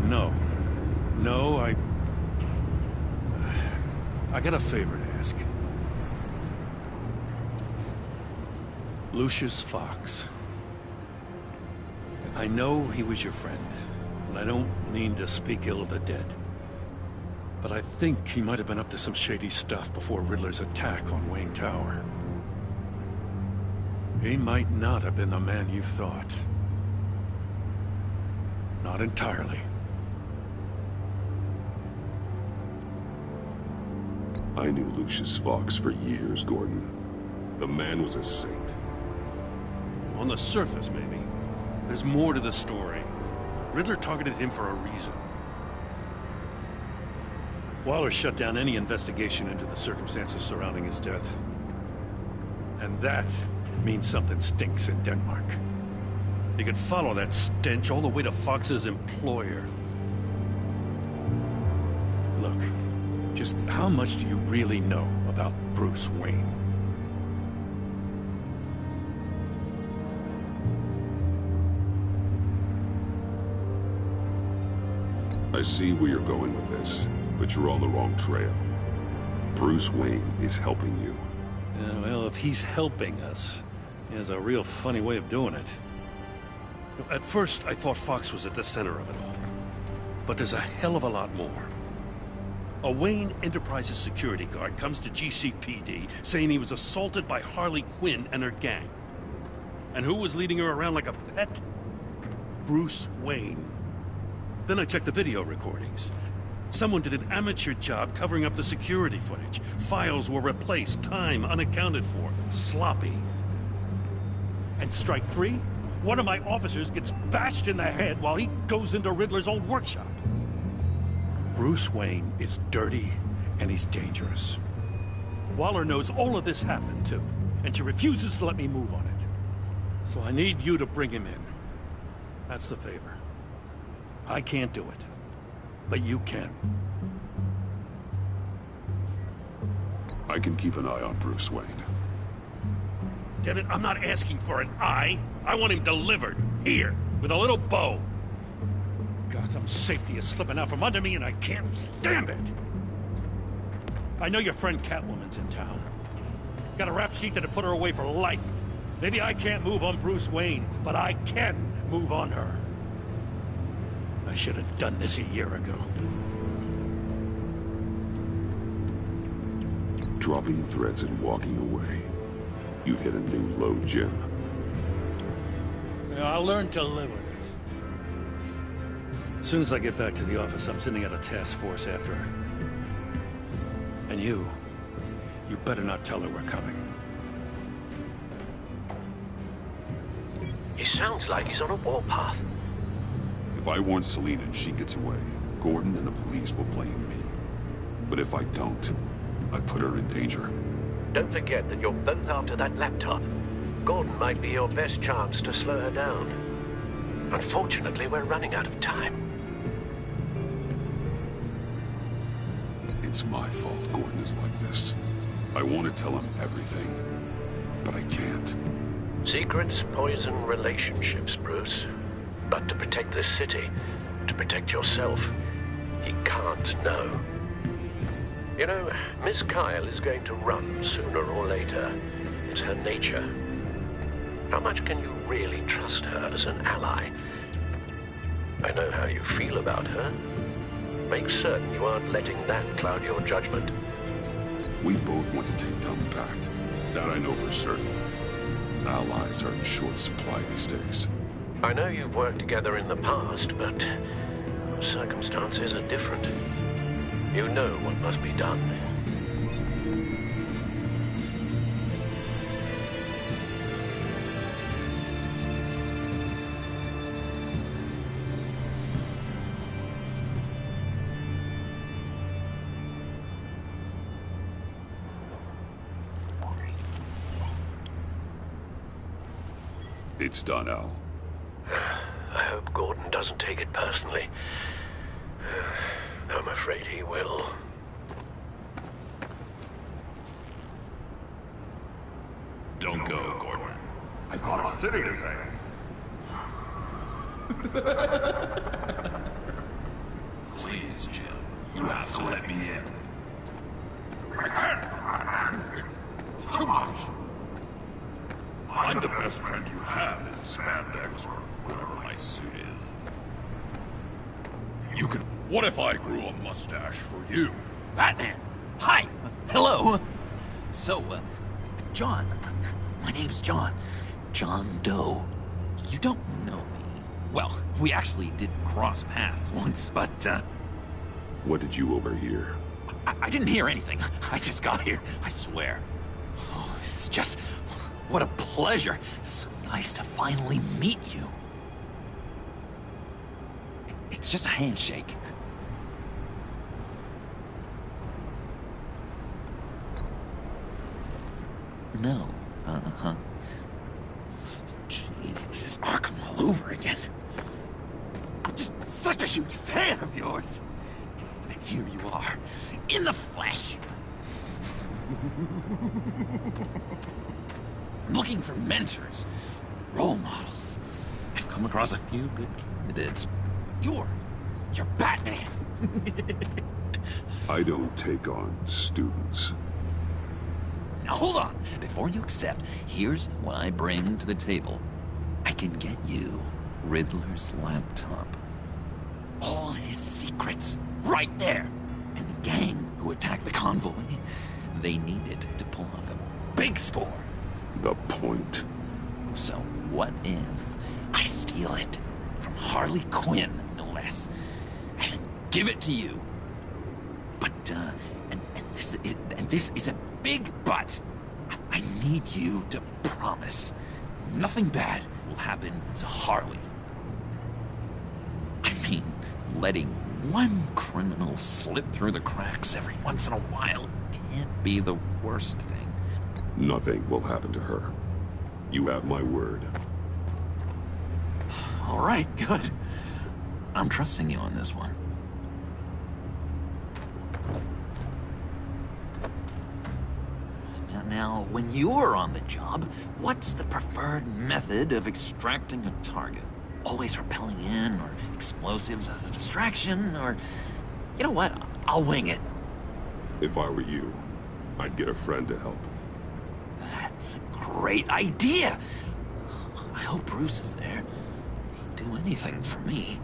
No. No, I got a favor to ask. Lucius Fox. I know he was your friend, and I don't mean to speak ill of the dead. But I think he might have been up to some shady stuff before Riddler's attack on Wayne Tower. He might not have been the man you thought. Not entirely. I knew Lucius Fox for years, Gordon. The man was a saint. On the surface, maybe. There's more to the story. Riddler targeted him for a reason. Waller shut down any investigation into the circumstances surrounding his death. And that means something stinks in Denmark. You could follow that stench all the way to Fox's employer. Look, just how much do you really know about Bruce Wayne? I see where you're going with this, but you're on the wrong trail. Bruce Wayne is helping you. Well, if he's helping us, he has a real funny way of doing it. At first, I thought Fox was at the center of it all. But there's a hell of a lot more. A Wayne Enterprises security guard comes to GCPD saying he was assaulted by Harley Quinn and her gang. And who was leading her around like a pet? Bruce Wayne. Then I checked the video recordings. Someone did an amateur job covering up the security footage. Files were replaced, time unaccounted for, sloppy. And strike three? One of my officers gets bashed in the head while he goes into Riddler's old workshop. Bruce Wayne is dirty and he's dangerous. Waller knows all of this happened too, and she refuses to let me move on it. So I need you to bring him in. That's the favor. I can't do it, but you can. I can keep an eye on Bruce Wayne. Damn it, I'm not asking for an eye. I want him delivered, here, with a little bow. Gotham's safety is slipping out from under me and I can't stand it. I know your friend Catwoman's in town. Got a rap sheet that'd put her away for life. Maybe I can't move on Bruce Wayne, but I can move on her. I should have done this a year ago. Dropping threats and walking away. You've hit a new low, Jim. Yeah, I'll learn to live with it. As soon as I get back to the office, I'm sending out a task force after her. And you better not tell her we're coming. He sounds like he's on a warpath. If I warn Selina and she gets away, Gordon and the police will blame me. But if I don't, I put her in danger. Don't forget that you're both after that laptop. Gordon might be your best chance to slow her down. Unfortunately, we're running out of time. It's my fault Gordon is like this. I want to tell him everything, but I can't. Secrets poison relationships, Bruce. But to protect this city, to protect yourself, he can't know. You know, Miss Kyle is going to run sooner or later. It's her nature. How much can you really trust her as an ally? I know how you feel about her. Make certain you aren't letting that cloud your judgment. We both want to take down the Pact. That I know for certain. Allies are in short supply these days. I know you've worked together in the past, but circumstances are different. You know what must be done. It's done, Al. I hope Gordon doesn't take it personally. I'm afraid he will. Don't go, Gordon. I've got a city to save. Please, Jim. You have to let me in. I can't. It's too much. I'm the best friend you have in spandex or whatever my suit is. You could... What if I grew a mustache for you? Batman! Hi! Hello! So, John. My name's John. John Doe. You don't know me. Well, we actually did cross paths once, but, What did you overhear? I didn't hear anything. I just got here, I swear. Oh, this is just... What a pleasure. So nice to finally meet you. It's just a handshake. No. Uh-huh. Jeez, this is Arkham all over again. I'm just such a huge fan of yours. And here you are, in the flesh. I'm looking for mentors, role models. I've come across a few good candidates. You're Batman. I don't take on students. Now hold on. Before you accept, here's what I bring to the table. I can get you Riddler's laptop. All his secrets, right there. And the gang who attacked the convoy, they needed to pull off a big score. The point. So, what if I steal it from Harley Quinn, no less, and then give it to you? But, and this is a big but. I need you to promise nothing bad will happen to Harley. I mean, letting one criminal slip through the cracks every once in a while can't be the worst thing. Nothing will happen to her. You have my word. All right, good. I'm trusting you on this one. Now, when you're on the job, what's the preferred method of extracting a target? Always rappelling in, or explosives as a distraction, or... You know what? I'll wing it. If I were you, I'd get a friend to help. That's a great idea! I hope Bruce is there. He'd do anything for me.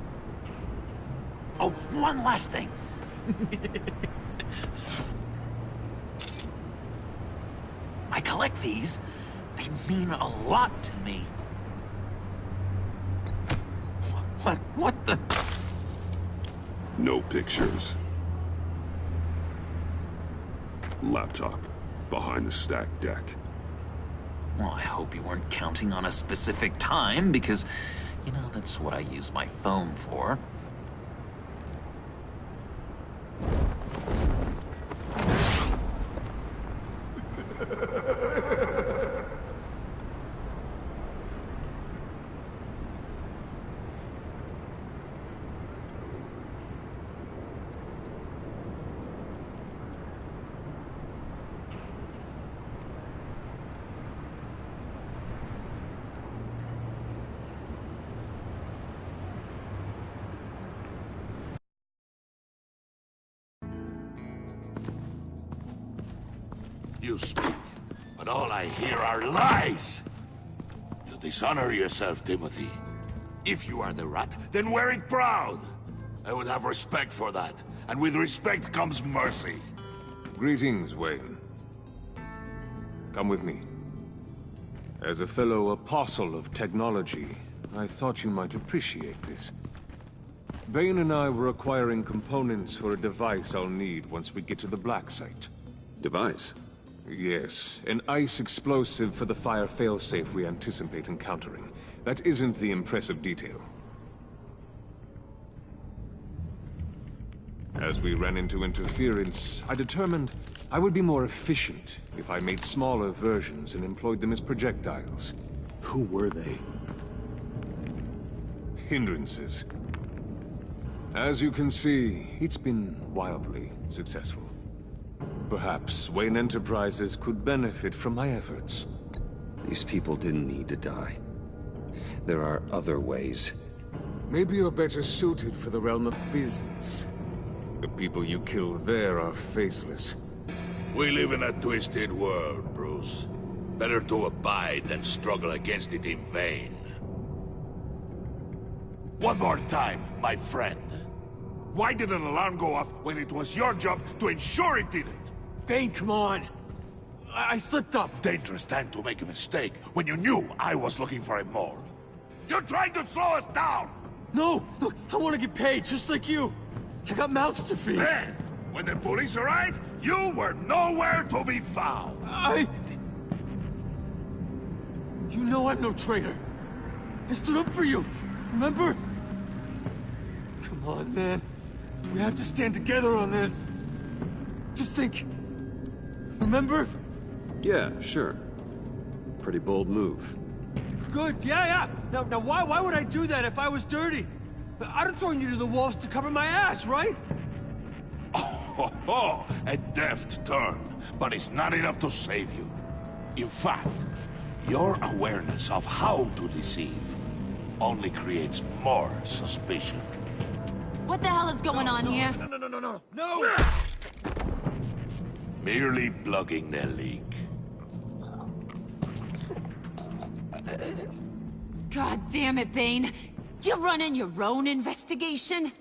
Oh, one last thing! I collect these. They mean a lot to me. What the... No pictures. Laptop. Behind the stacked deck. Well, I hope you weren't counting on a specific time, because, you know, that's what I use my phone for. You speak, but all I hear are lies! You dishonor yourself, Timothy. If you are the rat, then wear it proud! I would have respect for that, and with respect comes mercy. Greetings, Wayne. Come with me. As a fellow apostle of technology, I thought you might appreciate this. Bane and I were acquiring components for a device I'll need once we get to the Black Site. Device? Yes, an ice explosive for the fire failsafe we anticipate encountering. That isn't the impressive detail. As we ran into interference, I determined I would be more efficient if I made smaller versions and employed them as projectiles. Who were they? Hindrances. As you can see, it's been wildly successful. Perhaps Wayne Enterprises could benefit from my efforts. These people didn't need to die. There are other ways. Maybe you're better suited for the realm of business. The people you kill there are faceless. We live in a twisted world, Bruce. Better to abide than struggle against it in vain. One more time, my friend. Why did an alarm go off when it was your job to ensure it didn't? Bane, come on! I slipped up! Dangerous time to make a mistake when you knew I was looking for a mole. You're trying to slow us down! No! Look, I want to get paid, just like you! I got mouths to feed! Then, when the police arrived, you were nowhere to be found! You know I'm no traitor! I stood up for you, remember? Come on, man. We have to stand together on this. Just think. Remember? Yeah, sure. Pretty bold move. Good, yeah. Now why would I do that if I was dirty? I'd have thrown you to the wolves to cover my ass, right? Oh, a deft turn, but it's not enough to save you. In fact, your awareness of how to deceive only creates more suspicion. What the hell is going on here? No! Merely plugging the leak. God damn it, Bane. You running your own investigation?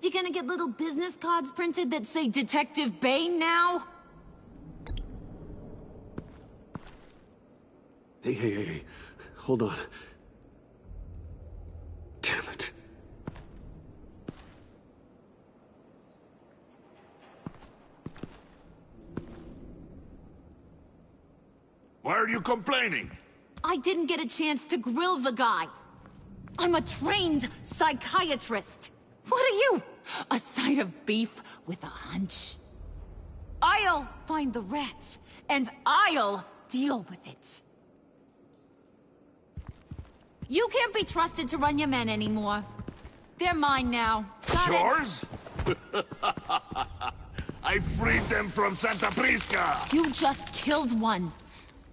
You gonna get little business cards printed that say Detective Bane now? Hey. hold on. Damn it. Why are you complaining? I didn't get a chance to grill the guy. I'm a trained psychiatrist. What are you? A side of beef with a hunch? I'll find the rats, and I'll deal with it. You can't be trusted to run your men anymore. They're mine now. Got Yours? I freed them from Santa Prisca! You just killed one.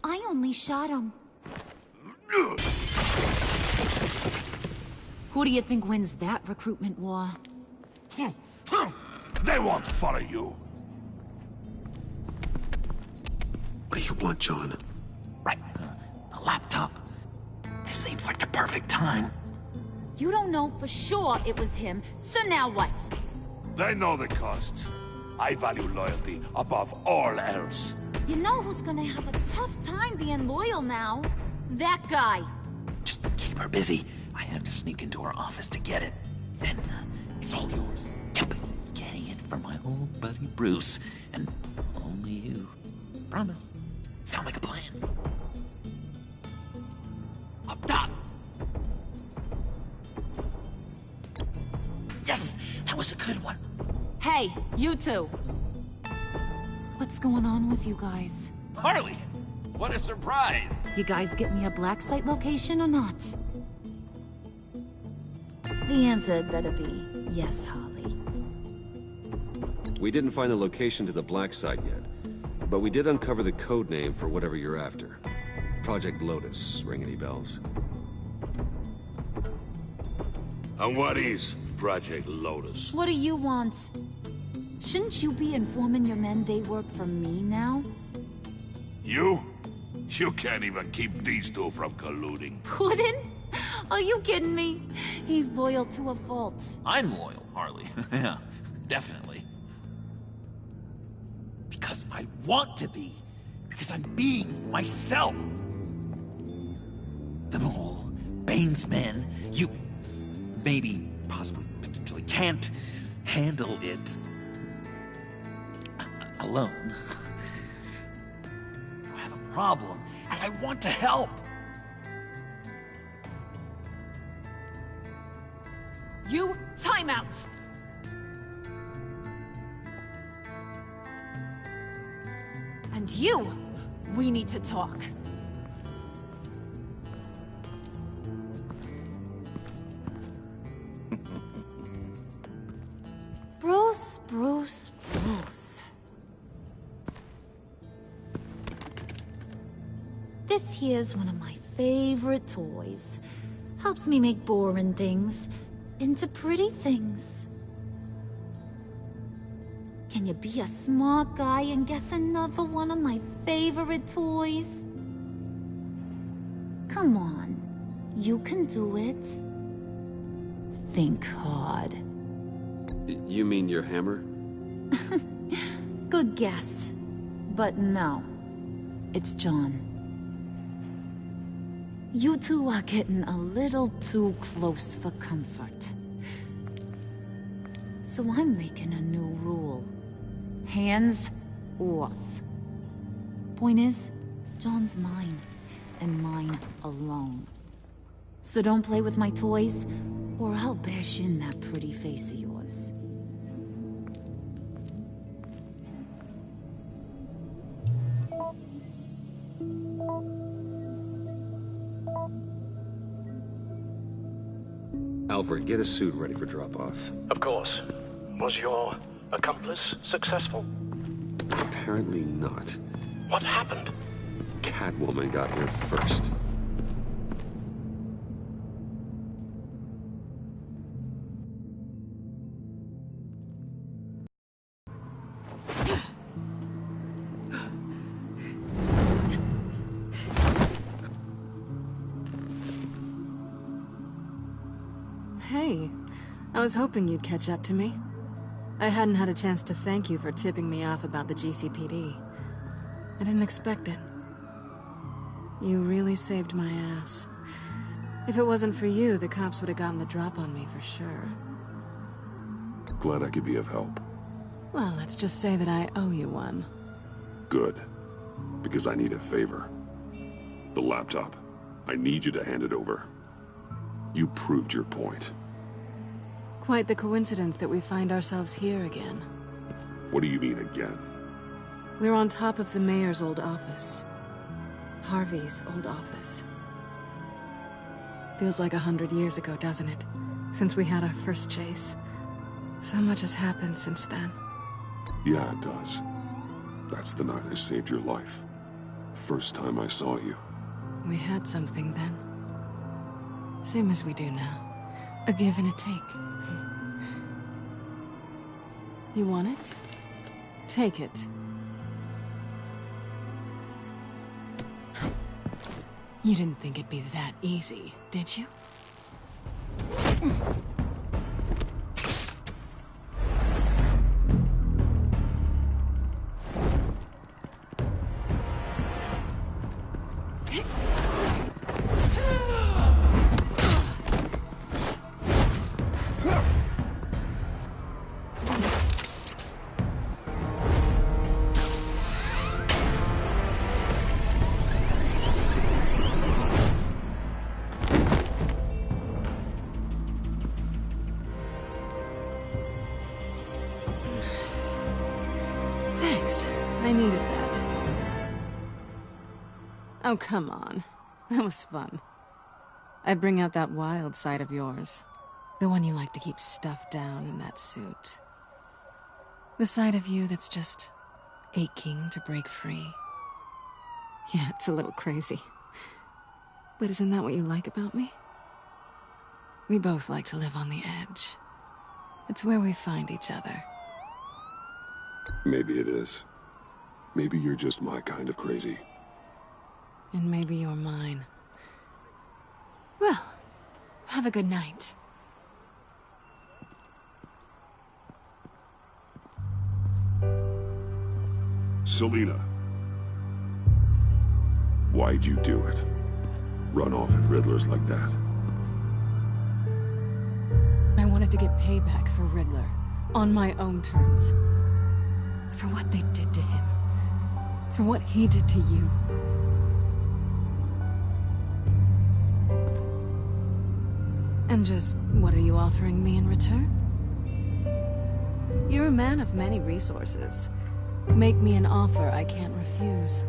I only shot him. Who do you think wins that recruitment war? They won't follow you. What do you want, John? Right. The laptop. This seems like the perfect time. You don't know for sure it was him, so now what? They know the cost. I value loyalty above all else. You know who's gonna have a tough time being loyal now? That guy. Just keep her busy. I have to sneak into her office to get it. Then, it's all yours. Yep. Getting it for my old buddy Bruce. And only you. Promise. Sound like a plan? Up top! Yes! That was a good one. Hey, you two. What's going on with you guys? Harley! What a surprise! You guys get me a black site location or not? The answer had better be yes, Harley. We didn't find the location to the black site yet, but we did uncover the code name for whatever you're after. Project Lotus. Ring any bells? And what is Project Lotus? What do you want? Shouldn't you be informing your men they work for me now? You? You can't even keep these two from colluding. Puddin'? Are you kidding me? He's loyal to a fault. I'm loyal, Harley. Yeah, definitely. Because I want to be. Because I'm being myself. The mole, Bane's men, you maybe, possibly, potentially can't handle it alone. You have a problem, and I want to help. You, time out! And you, we need to talk. Bruce. This here's one of my favorite toys. Helps me make boring things into pretty things. Can you be a smart guy and guess another one of my favorite toys? Come on, you can do it. Think hard. You mean your hammer? Good guess. But no. It's John. You two are getting a little too close for comfort. So I'm making a new rule. Hands off. Point is, John's mine, and mine alone. So don't play with my toys, or I'll bash in that pretty face of yours. Alfred, get a suit ready for drop-off. Of course. Was your accomplice successful? Apparently not. What happened? Catwoman got here first. Hey, I was hoping you'd catch up to me. I hadn't had a chance to thank you for tipping me off about the GCPD. I didn't expect it. You really saved my ass. If it wasn't for you, the cops would have gotten the drop on me for sure. Glad I could be of help. Well, let's just say that I owe you one. Good. Because I need a favor. The laptop. I need you to hand it over. You proved your point. Quite the coincidence that we find ourselves here again. What do you mean again? We're on top of the mayor's old office. Harvey's old office. Feels like 100 years ago, doesn't it? Since we had our first chase. So much has happened since then. Yeah, it does. That's the night I saved your life. First time I saw you. We had something then. Same as we do now. A give and a take. You want it? Take it. You didn't think it'd be that easy, did you? I needed that. Oh, come on. That was fun. I bring out that wild side of yours. The one you like to keep stuffed down in that suit. The side of you that's just aching to break free. Yeah, it's a little crazy. But isn't that what you like about me? We both like to live on the edge. It's where we find each other. Maybe it is. Maybe you're just my kind of crazy. And maybe you're mine. Well, have a good night. Selina. Why'd you do it? Run off at Riddlers like that? I wanted to get payback for Riddler. On my own terms. For what they did to him. For what he did to you. And just, what are you offering me in return? You're a man of many resources. Make me an offer I can't refuse.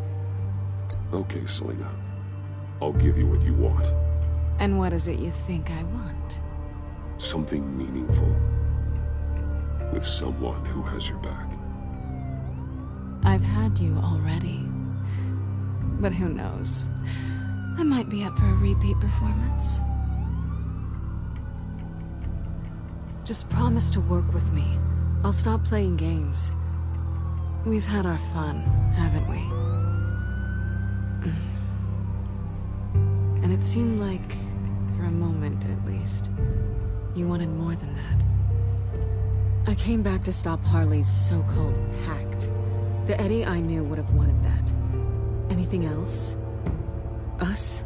Okay, Selina. I'll give you what you want. And what is it you think I want? Something meaningful. With someone who has your back. I've had you already. But who knows? I might be up for a repeat performance. Just promise to work with me. I'll stop playing games. We've had our fun, haven't we? And it seemed like, for a moment at least, you wanted more than that. I came back to stop Harley's so-called Pact. The Eddie I knew would have wanted that. Anything else? Us?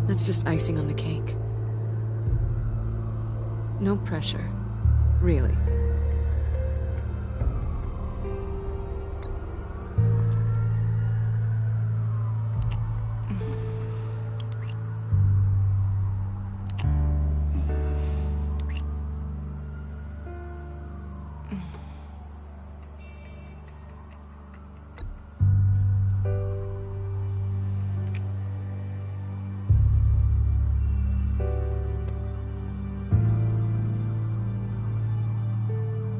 That's just icing on the cake. No pressure. Really.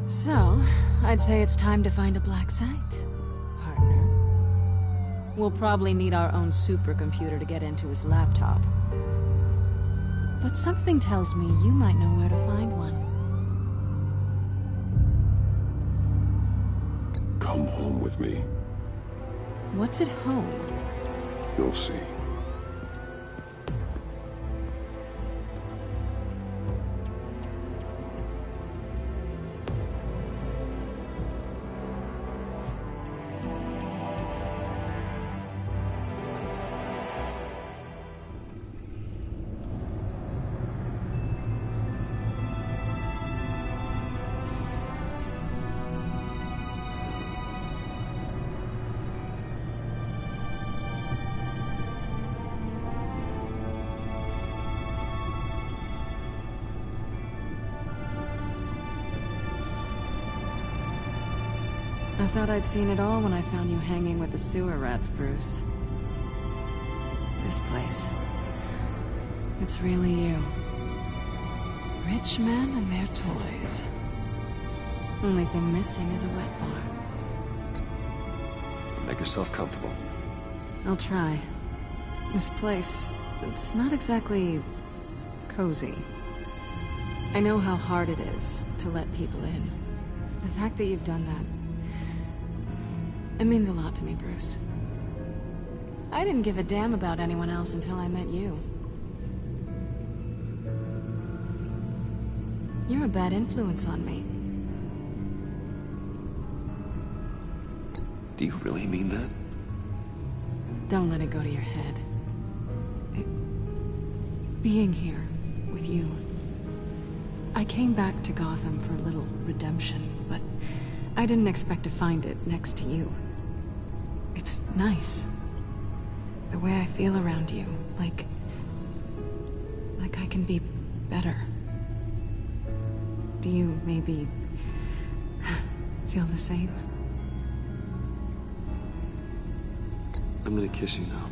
So, I'd say it's time to find a black site, partner. We'll probably need our own supercomputer to get into his laptop. But something tells me you might know where to find one. Come home with me. What's at home? You'll see. I thought I'd seen it all when I found you hanging with the sewer rats, Bruce. This place. It's really you. Rich men and their toys. Only thing missing is a wet bar. Make yourself comfortable. I'll try. This place, it's not exactly cozy. I know how hard it is to let people in. The fact that you've done that, it means a lot to me, Bruce. I didn't give a damn about anyone else until I met you. You're a bad influence on me. Do you really mean that? Don't let it go to your head. Being here with you. I came back to Gotham for a little redemption, but I didn't expect to find it next to you. It's nice. The way I feel around you, like I can be better. Do you maybe feel the same? I'm gonna kiss you now.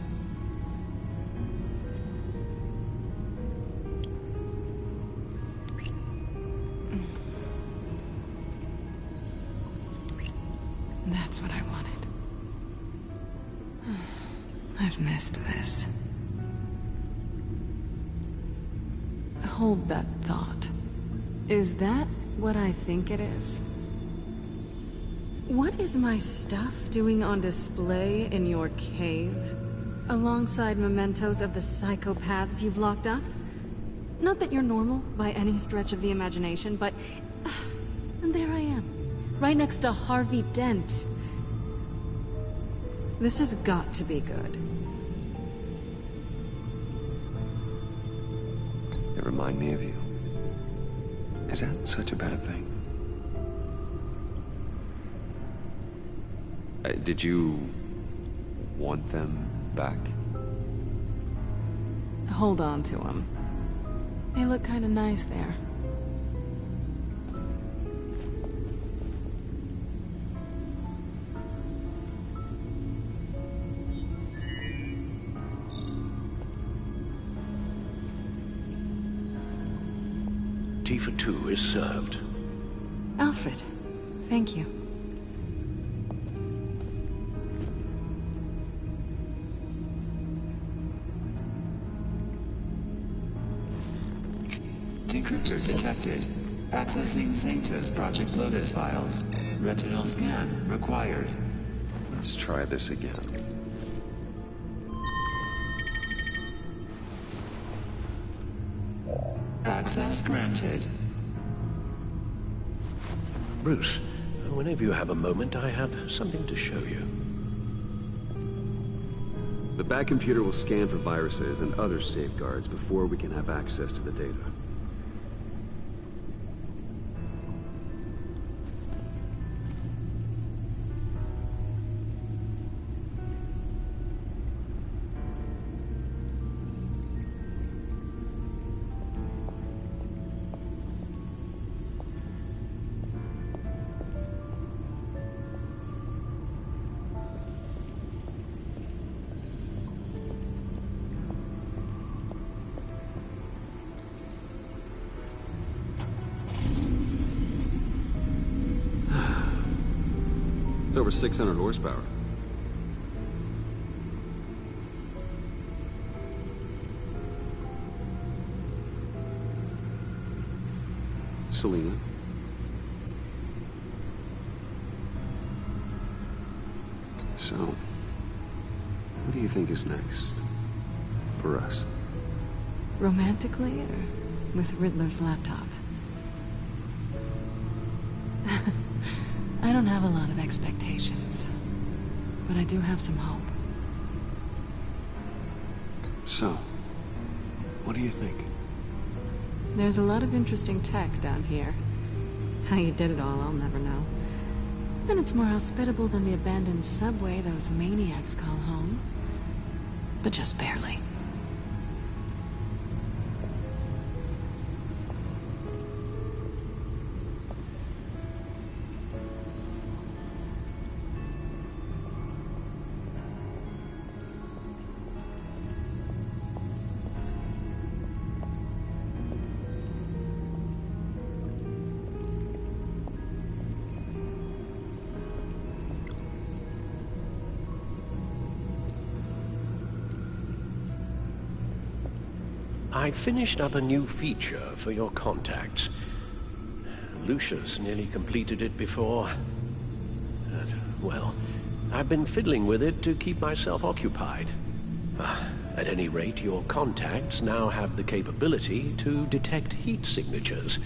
That's what I wanted. I've missed this. Hold that thought. Is that what I think it is? What is my stuff doing on display in your cave? Alongside mementos of the psychopaths you've locked up? Not that you're normal by any stretch of the imagination, but... and there I am. Right next to Harvey Dent. This has got to be good. They remind me of you. Is that such a bad thing? Did you want them back? Hold on to them. They look kind of nice there. Tea for two is served. Alfred, thank you. Decryptor detected. Accessing Sanctus Project Lotus files. Retinal scan required. Let's try this again. Access granted. Bruce, whenever you have a moment, I have something to show you. The back computer will scan for viruses and other safeguards before we can have access to the data. It's over 600 horsepower. Selena? So, what do you think is next for us? Romantically, or with Riddler's laptop? I don't have a lot of expectations, but I do have some hope. So, what do you think? There's a lot of interesting tech down here. How you did it all, I'll never know. And it's more hospitable than the abandoned subway those maniacs call home. But just barely. I finished up a new feature for your contacts. Lucius nearly completed it before. Well, I've been fiddling with it to keep myself occupied. At any rate, your contacts now have the capability to detect heat signatures.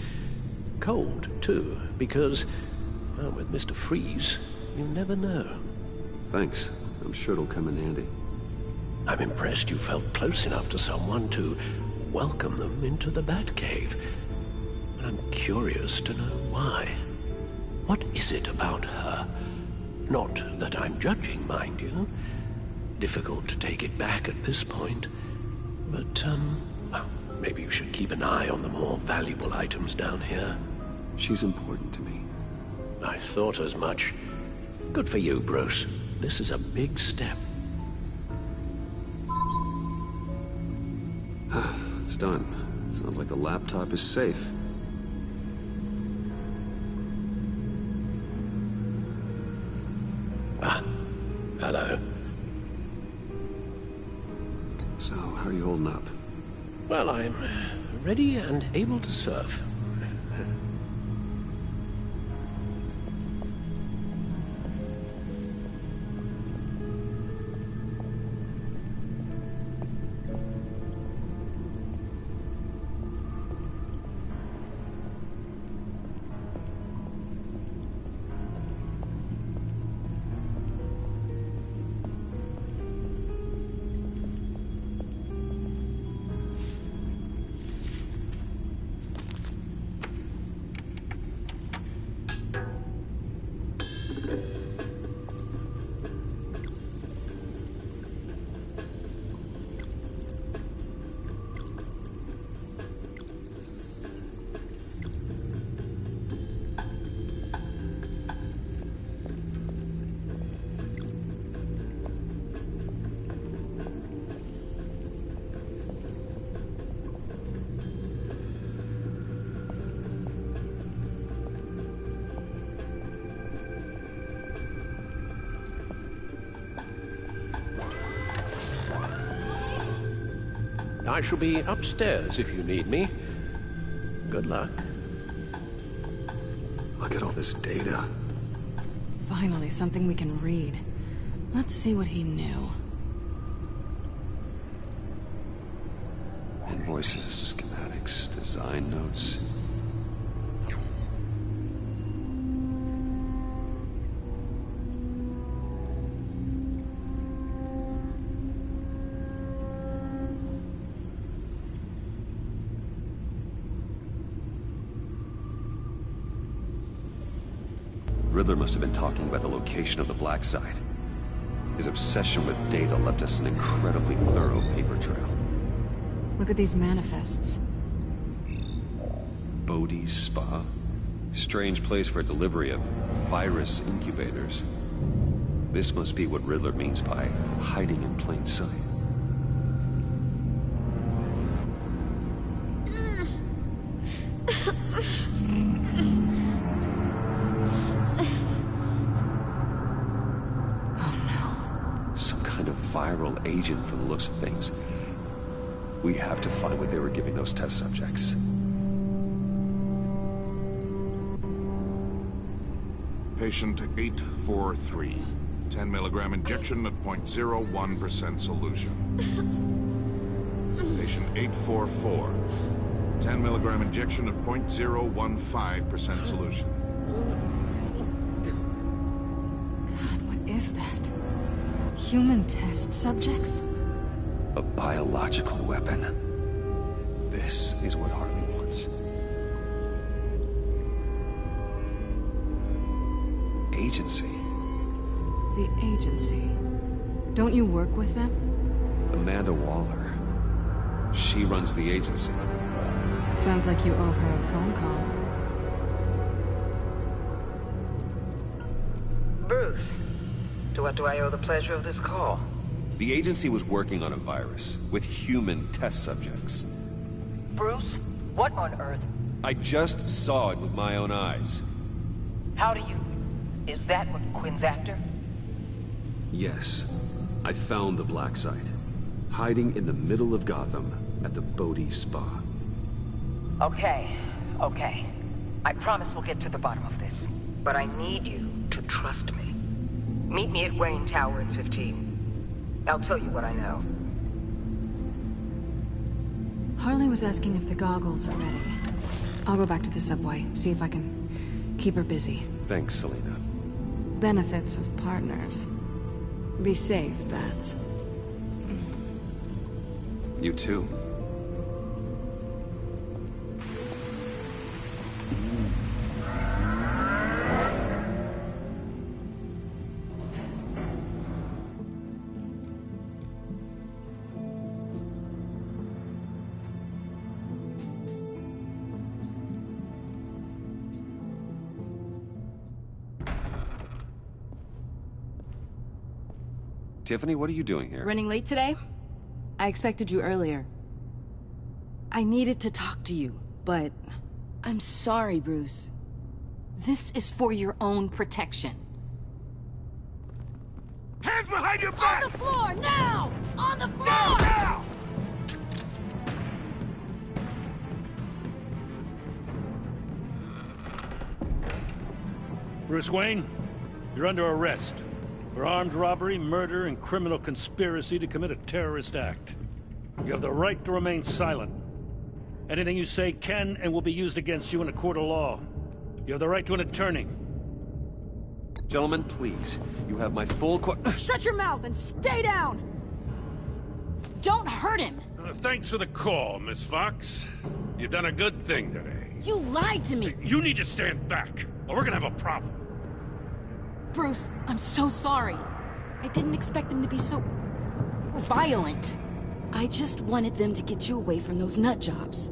Cold, too, because, well, with Mr. Freeze, you never know. Thanks. I'm sure it'll come in handy. I'm impressed you felt close enough to someone to welcome them into the Batcave. And I'm curious to know why. What is it about her? Not that I'm judging, mind you. Difficult to take it back at this point. But, well, maybe you should keep an eye on the more valuable items down here. She's important to me. I thought as much. Good for you, Bruce. This is a big step. It's done. Sounds like the laptop is safe. Hello. So, how are you holding up? Well, I'm ready and able to serve. I shall be upstairs if you need me. Good luck. Look at all this data. Finally, something we can read. Let's see what he knew. Invoices, schematics, design notes. Riddler must have been talking about the location of the Black Site. His obsession with data left us an incredibly thorough paper trail. Look at these manifests. Bodhi's Spa? Strange place for a delivery of virus incubators. This must be what Riddler means by hiding in plain sight. Viral agent from the looks of things. We have to find what they were giving those test subjects. Patient 843. 10 milligram injection at 0.01% solution. Patient 844. 10 milligram injection at 0.015% solution. God, what is that? Human test subjects? A biological weapon. This is what Harley wants. Agency. The agency. Don't you work with them? Amanda Waller. She runs the agency. Sounds like you owe her a phone call. Bruce. To what do I owe the pleasure of this call? The agency was working on a virus with human test subjects. Bruce, what on earth? I just saw it with my own eyes. How do you... Is that what Quinn's after? Yes. I found the Black Site. Hiding in the middle of Gotham, at the Bodhi Spa. Okay. I promise we'll get to the bottom of this. But I need you to trust me. Meet me at Wayne Tower in 15. I'll tell you what I know. Harley was asking if the goggles are ready. I'll go back to the subway, see if I can keep her busy. Thanks, Selena. Benefits of partners. Be safe, Bats. You too. Tiffany, what are you doing here? Running late today? I expected you earlier. I needed to talk to you, but... I'm sorry, Bruce. This is for your own protection. Hands behind your back! On the floor, now! On the floor! Now! Bruce Wayne, you're under arrest for armed robbery, murder, and criminal conspiracy to commit a terrorist act. You have the right to remain silent. Anything you say can and will be used against you in a court of law. You have the right to an attorney. Gentlemen, please. You have my full Shut your mouth and stay down! Don't hurt him! Thanks for the call, Miss Fox. You've done a good thing today. You lied to me! You need to stand back, or we're gonna have a problem. Bruce, I'm so sorry. I didn't expect them to be so... violent. I just wanted them to get you away from those nut jobs.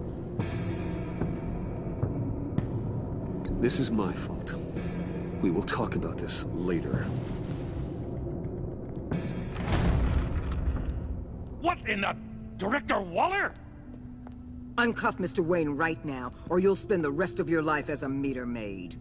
This is my fault. We will talk about this later. What in the... Director Waller? Uncuff Mr. Wayne right now, or you'll spend the rest of your life as a meter maid.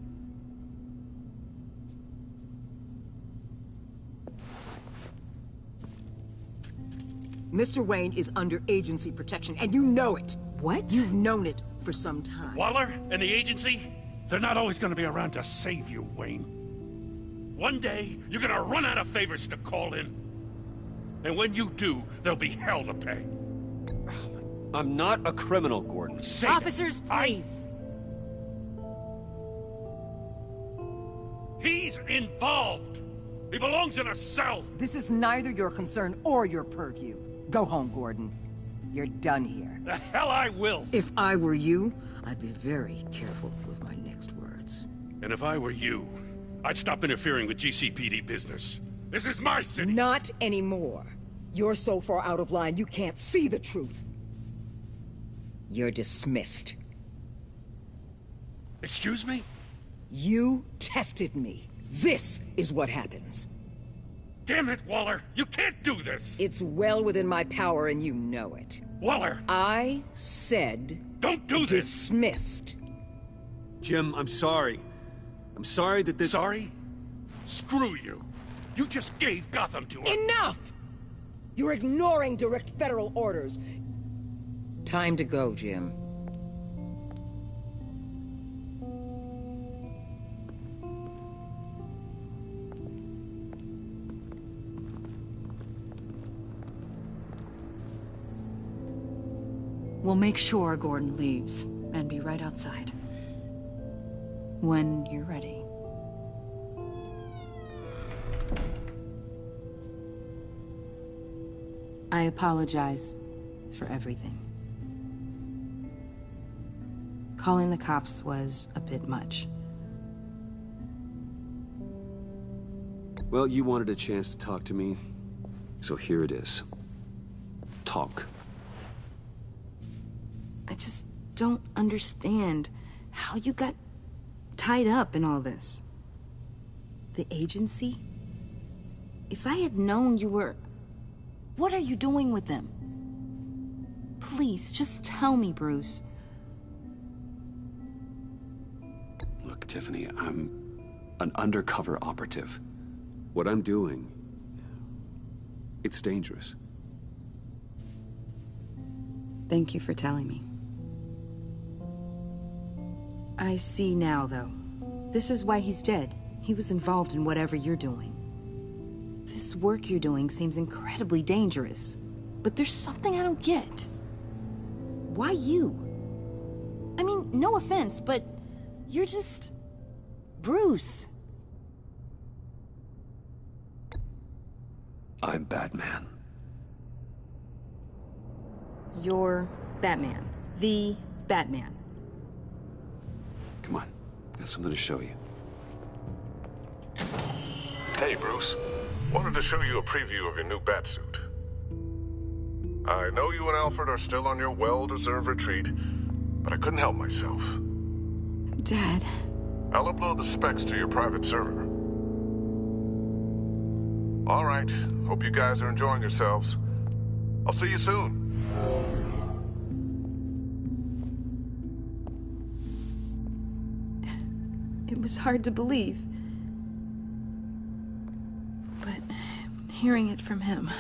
Mr. Wayne is under agency protection, and you know it. What? You've known it for some time. Waller and the agency? They're not always gonna be around to save you, Wayne. One day, you're gonna run out of favors to call in. And when you do, there'll be hell to pay. I'm not a criminal, Gordon. Officers, please. He's involved. He belongs in a cell. This is neither your concern or your purview. Go home, Gordon. You're done here. The hell I will. If I were you, I'd be very careful with my next words. And if I were you, I'd stop interfering with GCPD business. This is my city. Not anymore. You're so far out of line, you can't see the truth. You're dismissed. Excuse me? You tested me. This is what happens. Damn it, Waller! You can't do this! It's well within my power and you know it. Waller! I said... Don't do this! Dismissed. Jim, I'm sorry. I'm sorry that this... Sorry? Screw you! You just gave Gotham to her! Enough! You're ignoring direct federal orders. Time to go, Jim. We'll make sure Gordon leaves, and be right outside. When you're ready. I apologize for everything. Calling the cops was a bit much. Well, you wanted a chance to talk to me, so here it is. Talk. I just don't understand how you got tied up in all this. The agency? If I had known you were... What are you doing with them? Please, just tell me, Bruce. Look, Tiffany, I'm an undercover operative. What I'm doing, it's dangerous. Thank you for telling me. I see now, though. This is why he's dead. He was involved in whatever you're doing. This work you're doing seems incredibly dangerous. But there's something I don't get. Why you? I mean, no offense, but you're just... Bruce. I'm Batman. You're Batman. The Batman. Come on, got something to show you. Hey, Bruce. Wanted to show you a preview of your new Batsuit. I know you and Alfred are still on your well-deserved retreat, but I couldn't help myself. Dad. I'll upload the specs to your private server. All right. Hope you guys are enjoying yourselves. I'll see you soon. It was hard to believe. But hearing it from him...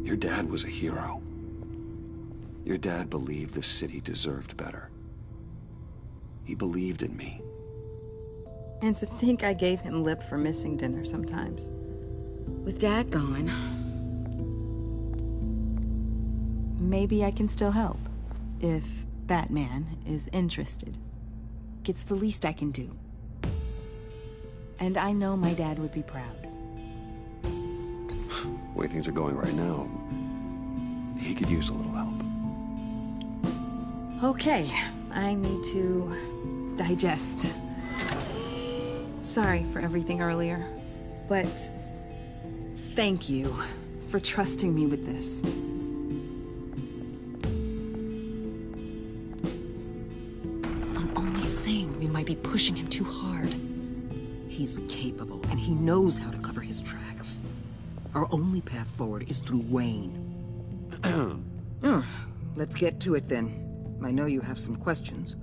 Your dad was a hero. Your dad believed the city deserved better. He believed in me. And to think I gave him lip for missing dinner sometimes. With Dad gone, maybe I can still help. If Batman is interested. It's the least I can do. And I know my dad would be proud. The way things are going right now, he could use a little help. Okay, I need to digest. Sorry for everything earlier, but thank you for trusting me with this. I'm only saying we might be pushing him too hard. He's capable, and he knows how to cover his tracks. Our only path forward is through Wayne. Let's get to it then. I know you have some questions.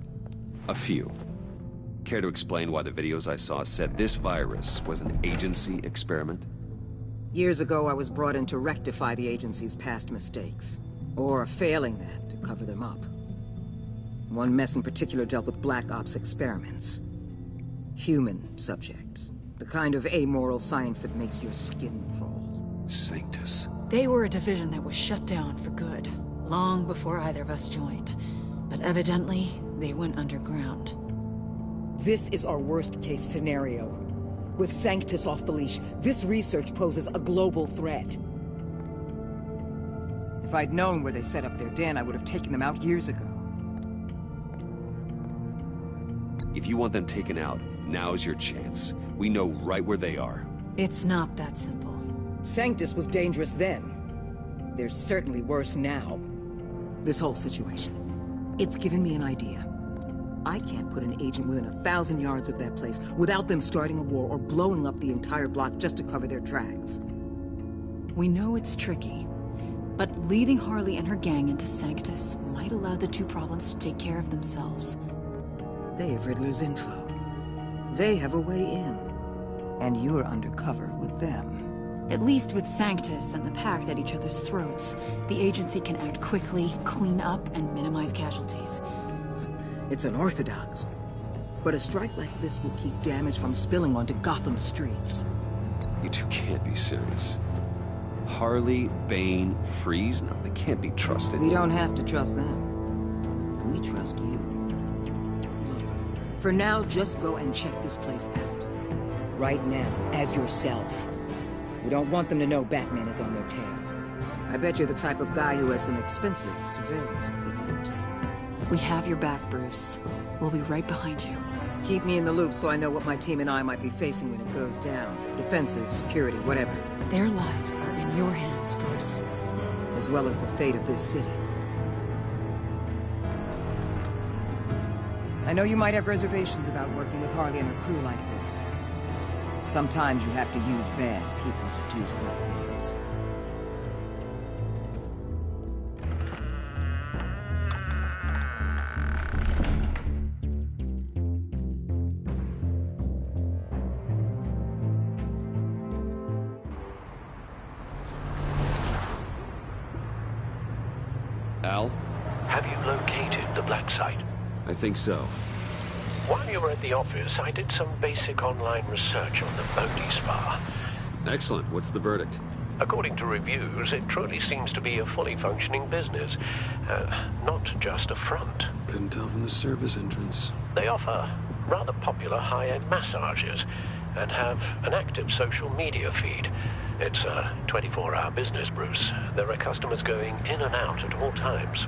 A few. Care to explain why the videos I saw said this virus was an agency experiment? Years ago, I was brought in to rectify the agency's past mistakes. Or failing that, to cover them up. One mess in particular dealt with Black Ops experiments. Human subjects. The kind of amoral science that makes your skin crawl. Sanctus. They were a division that was shut down for good, long before either of us joined. But evidently, they went underground. This is our worst-case scenario. With Sanctus off the leash, this research poses a global threat. If I'd known where they set up their den, I would have taken them out years ago. If you want them taken out, now's your chance. We know right where they are. It's not that simple. Sanctus was dangerous then. They're certainly worse now. This whole situation, it's given me an idea. I can't put an agent within 1,000 yards of that place without them starting a war or blowing up the entire block just to cover their tracks. We know it's tricky, but leading Harley and her gang into Sanctus might allow the two problems to take care of themselves. They have Riddler's info. They have a way in. And you're undercover with them. At least with Sanctus and the Pact at each other's throats, the agency can act quickly, clean up, and minimize casualties. It's unorthodox. But a strike like this will keep damage from spilling onto Gotham streets. You two can't be serious. Harley, Bane, Freeze? No, they can't be trusted. We don't have to trust them. We trust you. For now, just go and check this place out. Right now, as yourself. We don't want them to know Batman is on their tail. I bet you're the type of guy who has some expensive surveillance equipment. We have your back, Bruce. We'll be right behind you. Keep me in the loop so I know what my team and I might be facing when it goes down. Defenses, security, whatever. Their lives are in your hands, Bruce. As well as the fate of this city. I know you might have reservations about working with Harley and her crew like this. Sometimes you have to use bad people to do good things. Al? Have you located the black site? I think so. While you were at the office, I did some basic online research on the Bodhi Spa. Excellent. What's the verdict? According to reviews, it truly seems to be a fully functioning business. Not just a front. Couldn't tell from the service entrance. They offer rather popular high-end massages and have an active social media feed. It's a 24-hour business, Bruce. There are customers going in and out at all times.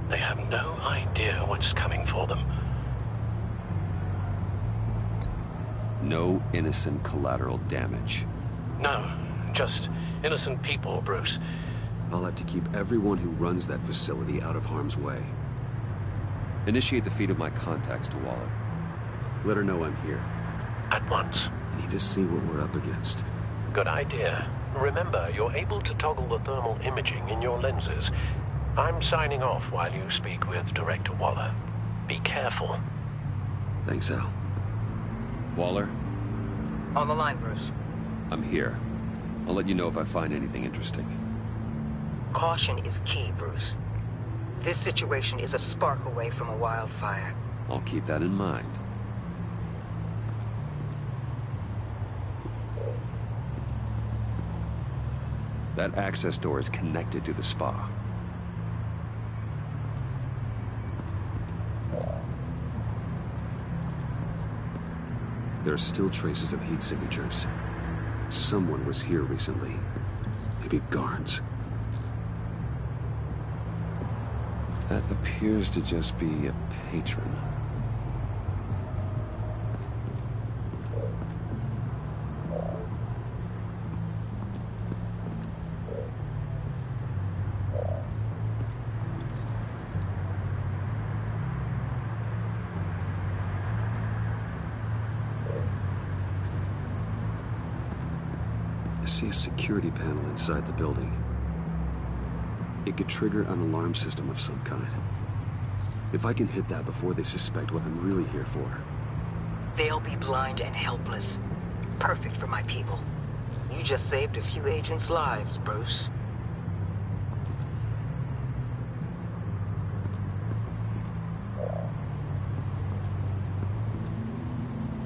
They have no idea what's coming for them. No innocent collateral damage. No, just innocent people, Bruce. I'll have to keep everyone who runs that facility out of harm's way. Initiate the feed of my contacts to Waller. Let her know I'm here. At once. I need to see what we're up against. Good idea. Remember, you're able to toggle the thermal imaging in your lenses. I'm signing off while you speak with Director Waller. Be careful. Thanks, Al. Waller? On the line, Bruce. I'm here. I'll let you know if I find anything interesting. Caution is key, Bruce. This situation is a spark away from a wildfire. I'll keep that in mind. That access door is connected to the spa. There are still traces of heat signatures. Someone was here recently. Maybe guards. That appears to just be a patron. I see a security panel inside the building. It could trigger an alarm system of some kind. If I can hit that before they suspect what I'm really here for. They'll be blind and helpless. Perfect for my people. You just saved a few agents' lives, Bruce.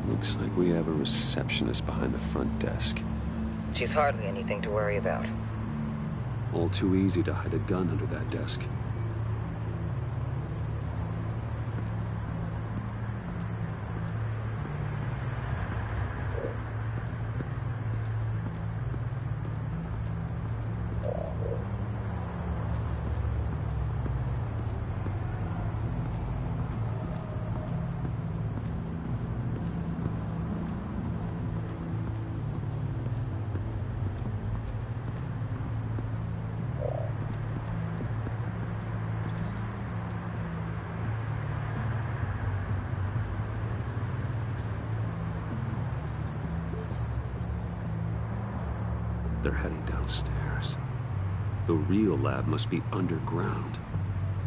Looks like we have a receptionist behind the front desk. She's hardly anything to worry about. All too easy to hide a gun under that desk. They're heading downstairs. The real lab must be underground.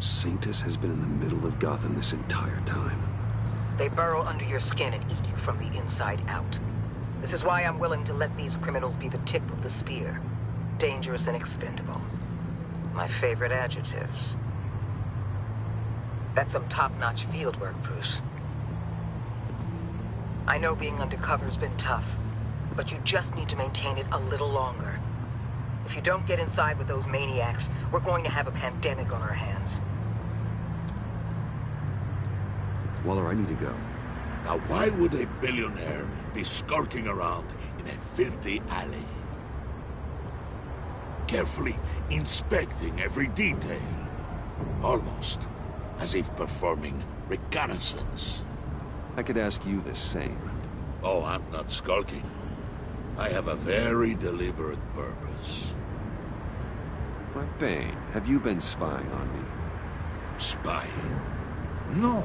Sanctus has been in the middle of Gotham this entire time. They burrow under your skin and eat you from the inside out. This is why I'm willing to let these criminals be the tip of the spear. Dangerous and expendable. My favorite adjectives. That's some top-notch field work, Bruce. I know being undercover's been tough, but you just need to maintain it a little longer. If you don't get inside with those maniacs, we're going to have a pandemic on our hands. Waller, I need to go. Now why would a billionaire be skulking around in a filthy alley? Carefully inspecting every detail. Almost as if performing reconnaissance. I could ask you the same. Oh, I'm not skulking. I have a very deliberate purpose. Why, Bane, have you been spying on me? Spying? No.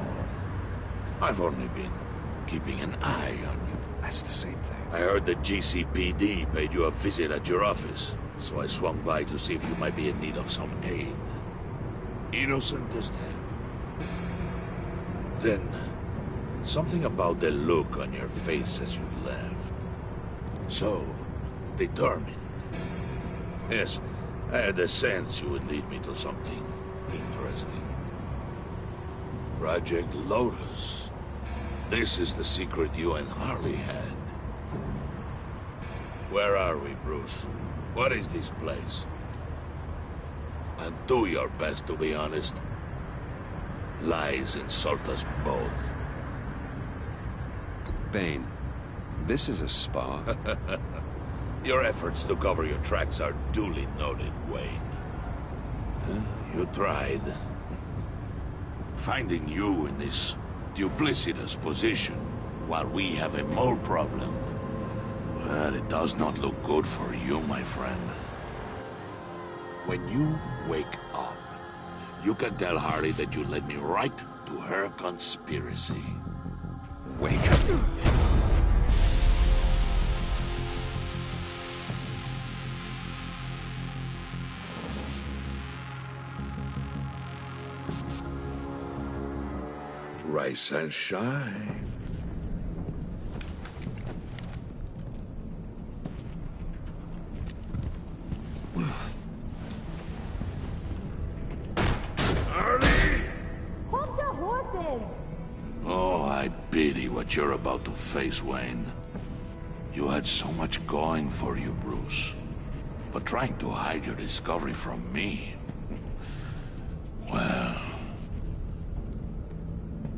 I've only been keeping an eye on you. That's the same thing. I heard the GCPD paid you a visit at your office, so I swung by to see if you might be in need of some aid. Innocent as that. Then, something about the look on your face as you left. So, determined. Yes, I had a sense you would lead me to something interesting. Project Lotus. This is the secret you and Harley had. Where are we, Bruce? What is this place? And do your best to be honest. Lies insult us both. Bane, this is a spa. Your efforts to cover your tracks are duly noted, Wayne. You tried. Finding you in this duplicitous position while we have a mole problem. Well, it does not look good for you, my friend. When you wake up, you can tell Harley that you led me right to her conspiracy. Wake up. Rise and shine. Hold your horses! Oh, I pity what you're about to face, Wayne. You had so much going for you, Bruce. But trying to hide your discovery from me... Well...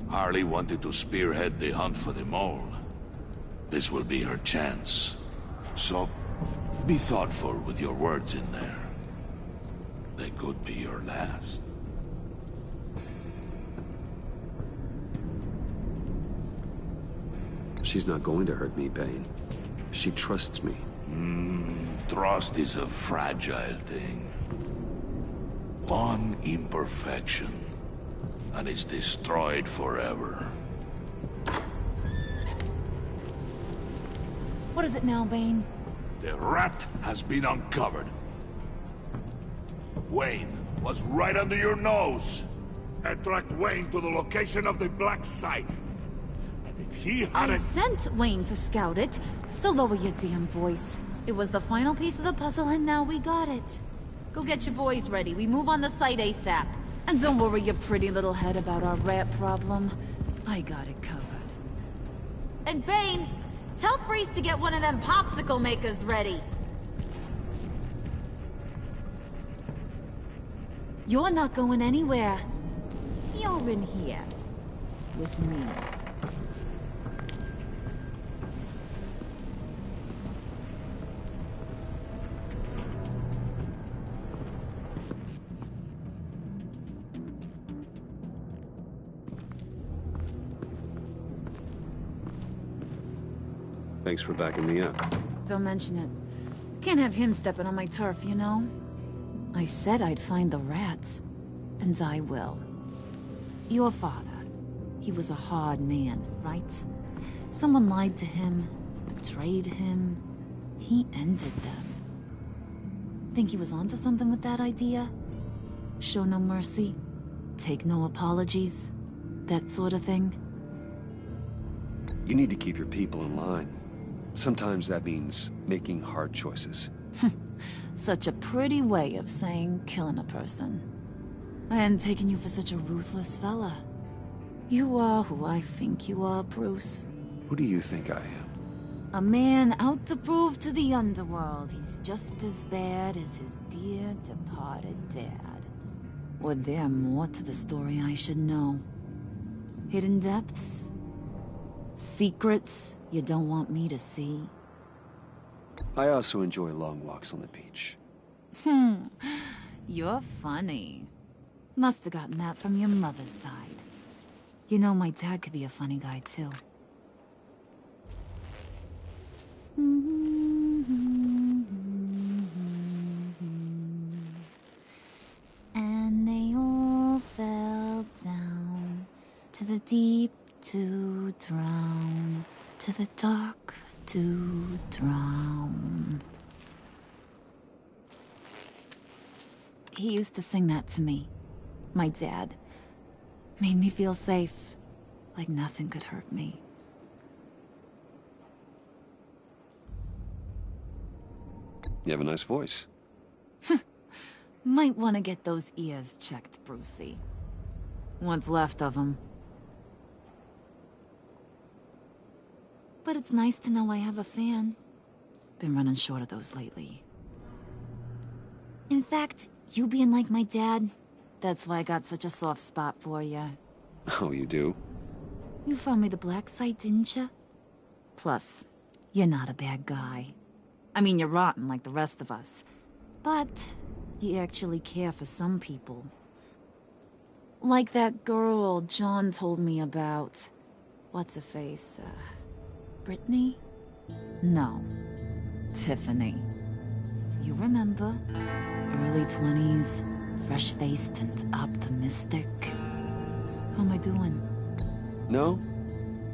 Harley wanted to spearhead the hunt for the mole. This will be her chance. So, be thoughtful with your words in there. They could be your last. She's not going to hurt me, Bane. She trusts me. Trust is a fragile thing. One imperfection, and it's destroyed forever. What is it now, Bane? The rat has been uncovered. Wayne was right under your nose. I tracked Wayne to the location of the black site. And if he I hadn't... sent Wayne to scout it, so lower your damn voice. It was the final piece of the puzzle, and now we got it. Go get your boys ready. We move on the site ASAP. And don't worry your pretty little head about our rat problem. I got it covered. And Bane, tell Freeze to get one of them popsicle makers ready. You're not going anywhere. You're in here. With me. Thanks for backing me up. Don't mention it. Can't have him stepping on my turf, you know? I said I'd find the rats. And I will. Your father. He was a hard man, right? Someone lied to him, betrayed him. He ended them. Think he was onto something with that idea? Show no mercy? Take no apologies? That sort of thing? You need to keep your people in line. Sometimes that means making hard choices. Such a pretty way of saying killing a person. I hadn't taken you for such a ruthless fella. You are who I think you are, Bruce. Who do you think I am? A man out to prove to the underworld he's just as bad as his dear departed dad. Or there more to the story I should know? Hidden depths? Secrets you don't want me to see? I also enjoy long walks on the beach. You're funny. Must have gotten that from your mother's side. You know, my dad could be a funny guy, too. And they all fell down to the deep to drown, to the dark to drown. He used to sing that to me. My dad. Made me feel safe. Like nothing could hurt me. You have a nice voice. Might want to get those ears checked, Brucey. What's left of them. But it's nice to know I have a fan. Been running short of those lately. In fact, you being like my dad, that's why I got such a soft spot for you. Oh, you do? You found me the black site, didn't you? Plus, you're not a bad guy. I mean, you're rotten like the rest of us. But you actually care for some people. Like that girl John told me about. What's her face? Brittany? No. Tiffany. You remember? Early 20s, fresh-faced and optimistic. How am I doing? No,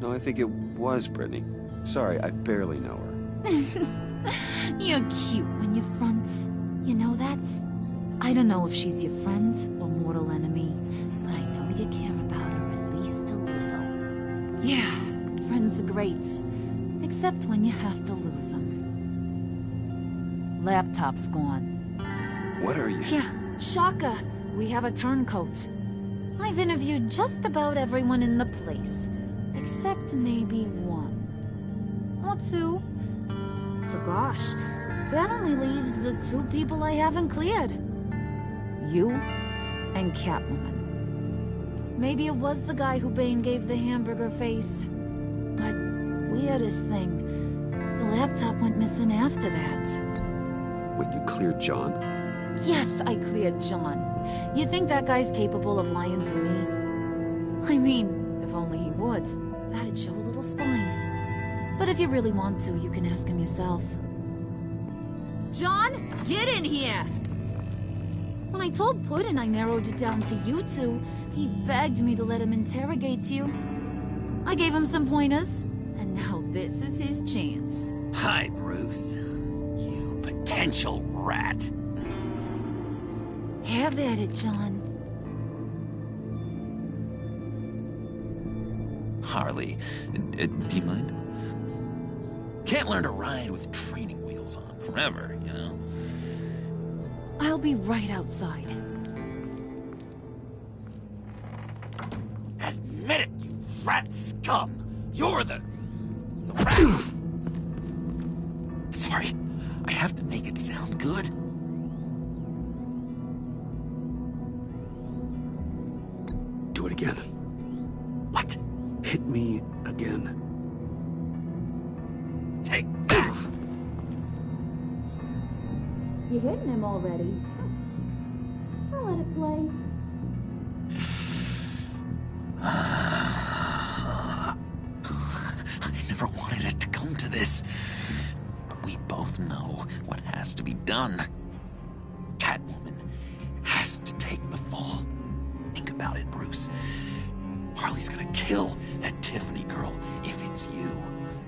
I think it was Brittany. Sorry, I barely know her. You're cute when you front. You know that? I don't know if she's your friend or mortal enemy, but I know you care about her at least a little. Yeah, friends are great. Except when you have to lose them. Laptop's gone. What are you? Yeah, shocker. We have a turncoat. I've interviewed just about everyone in the place. Except maybe one. Or two. So gosh, that only leaves the two people I haven't cleared. You and Catwoman. Maybe it was the guy who Bane gave the hamburger face. But weirdest thing, the laptop went missing after that. Wait, you cleared John? Yes, I cleared John. You think that guy's capable of lying to me? I mean, if only he would. That'd show a little spine. But if you really want to, you can ask him yourself. John, get in here! When I told Puddin' I narrowed it down to you two, he begged me to let him interrogate you. I gave him some pointers, and now this is his chance. Hi, Bruce. You potential rat. Have at it, John. Harley, do you mind? Can't learn to ride with training wheels on forever, you know? I'll be right outside. Admit it, you rat scum! You're the rat! Sorry, I have to make it sound good. Do it again. What? Hit me again. Take that! You hitting him already? I'll let it play. I never wanted it to come to this. But we both know what has to be done. Catwoman has to take the fall. Think about it, Bruce. Harley's gonna kill that Tiffany girl if it's you.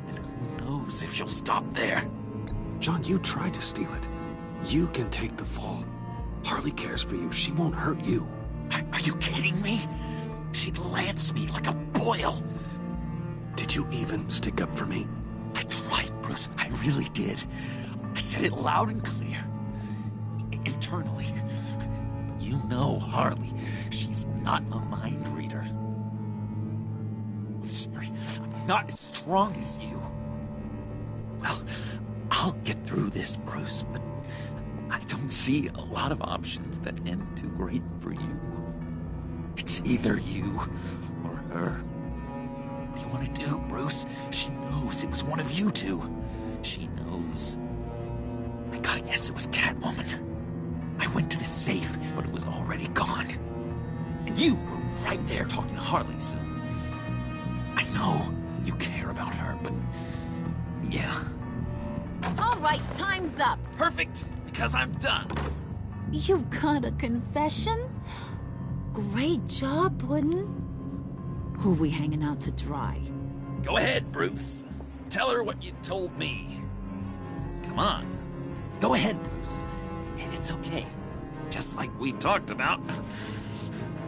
And who knows if she'll stop there. John, you tried to steal it. You can take the fall. Harley cares for you. She won't hurt you. Are you kidding me? She'd lance me like a boil. Did you even stick up for me? I tried, Bruce. I really did. I said it loud and clear. Internally. You know Harley. She's not a mind reader. I'm sorry. I'm not as strong as you. Well, I'll get through this, Bruce, but I don't see a lot of options that end too great for you. It's either you or her. What do you want to do, Bruce? She knows it was one of you two. She knows. I gotta guess it was Catwoman. I went to the safe, but it was already gone. And you were right there talking to Harley, so... I know you care about her, but... yeah. All right, time's up. Perfect, because I'm done. You got a confession? Great job, Puddin'. Who we hanging out to dry? Go ahead, Bruce. Tell her what you told me. Come on. Go ahead, Bruce. It's okay. Just like we talked about.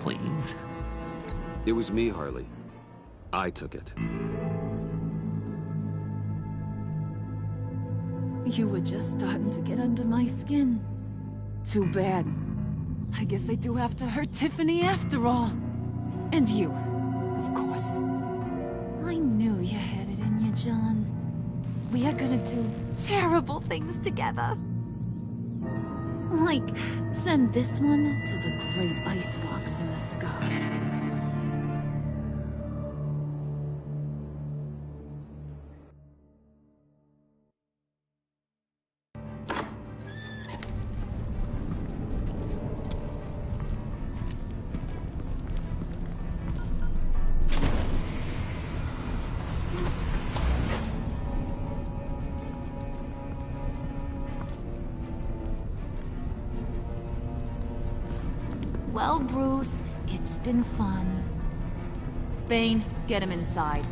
Please. It was me, Harley. I took it. You were just starting to get under my skin. Too bad. I guess I do have to hurt Tiffany after all. And you, of course. I knew you had it in you, John. We are gonna do terrible things together. Like, send this one to the great icebox in the sky. Well, Bruce, it's been fun. Bane, get him inside.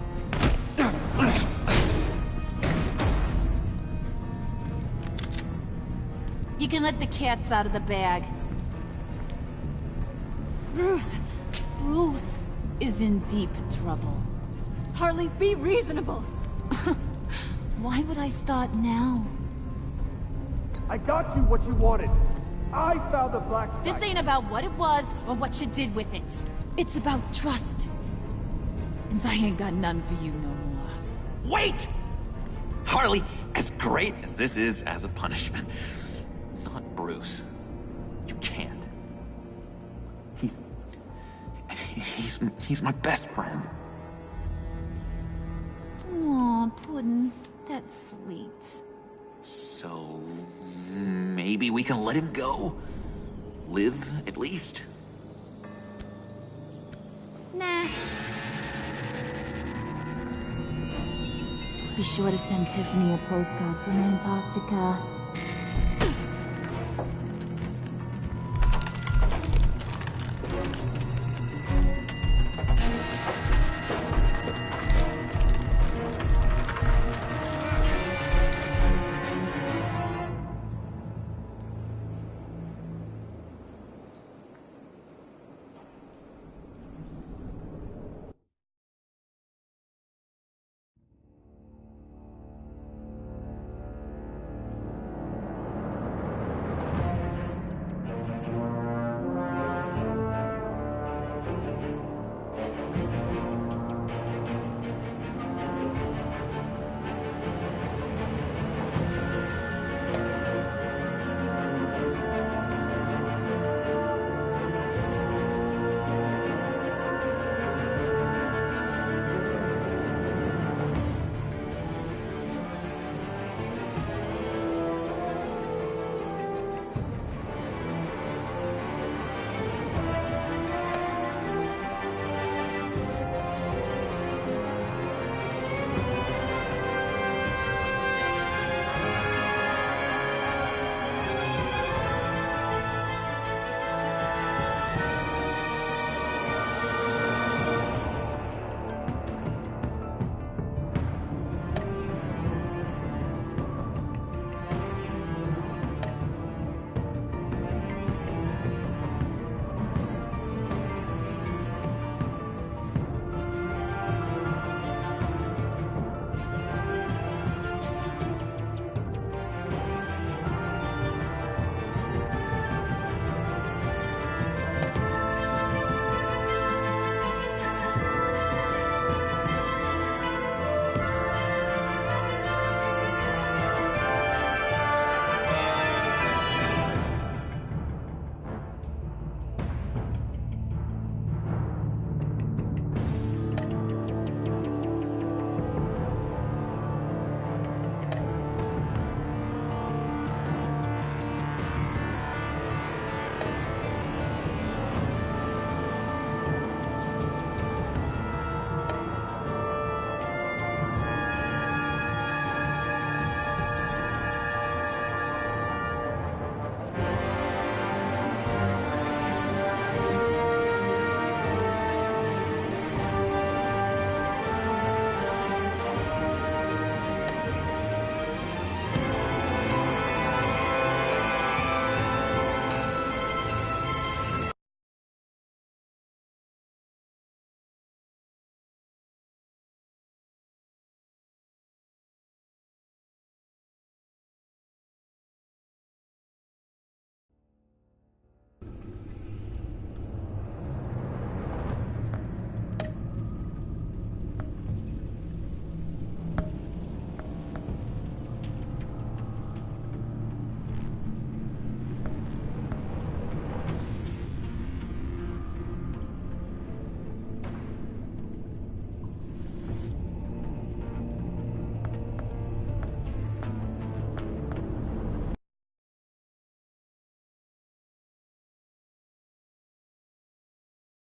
You can let the cats out of the bag. Bruce is in deep trouble. Harley, be reasonable. Why would I start now? I got you what you wanted. I found the black site. This ain't about what it was or what you did with it. It's about trust. And I ain't got none for you no more. Wait! Harley, as great as this is as a punishment, not Bruce. You can't. He's my best friend. Aw, Puddin', that's sweet. So, maybe we can let him go? Live, at least? Nah. Be sure to send Tiffany a postcard from Antarctica.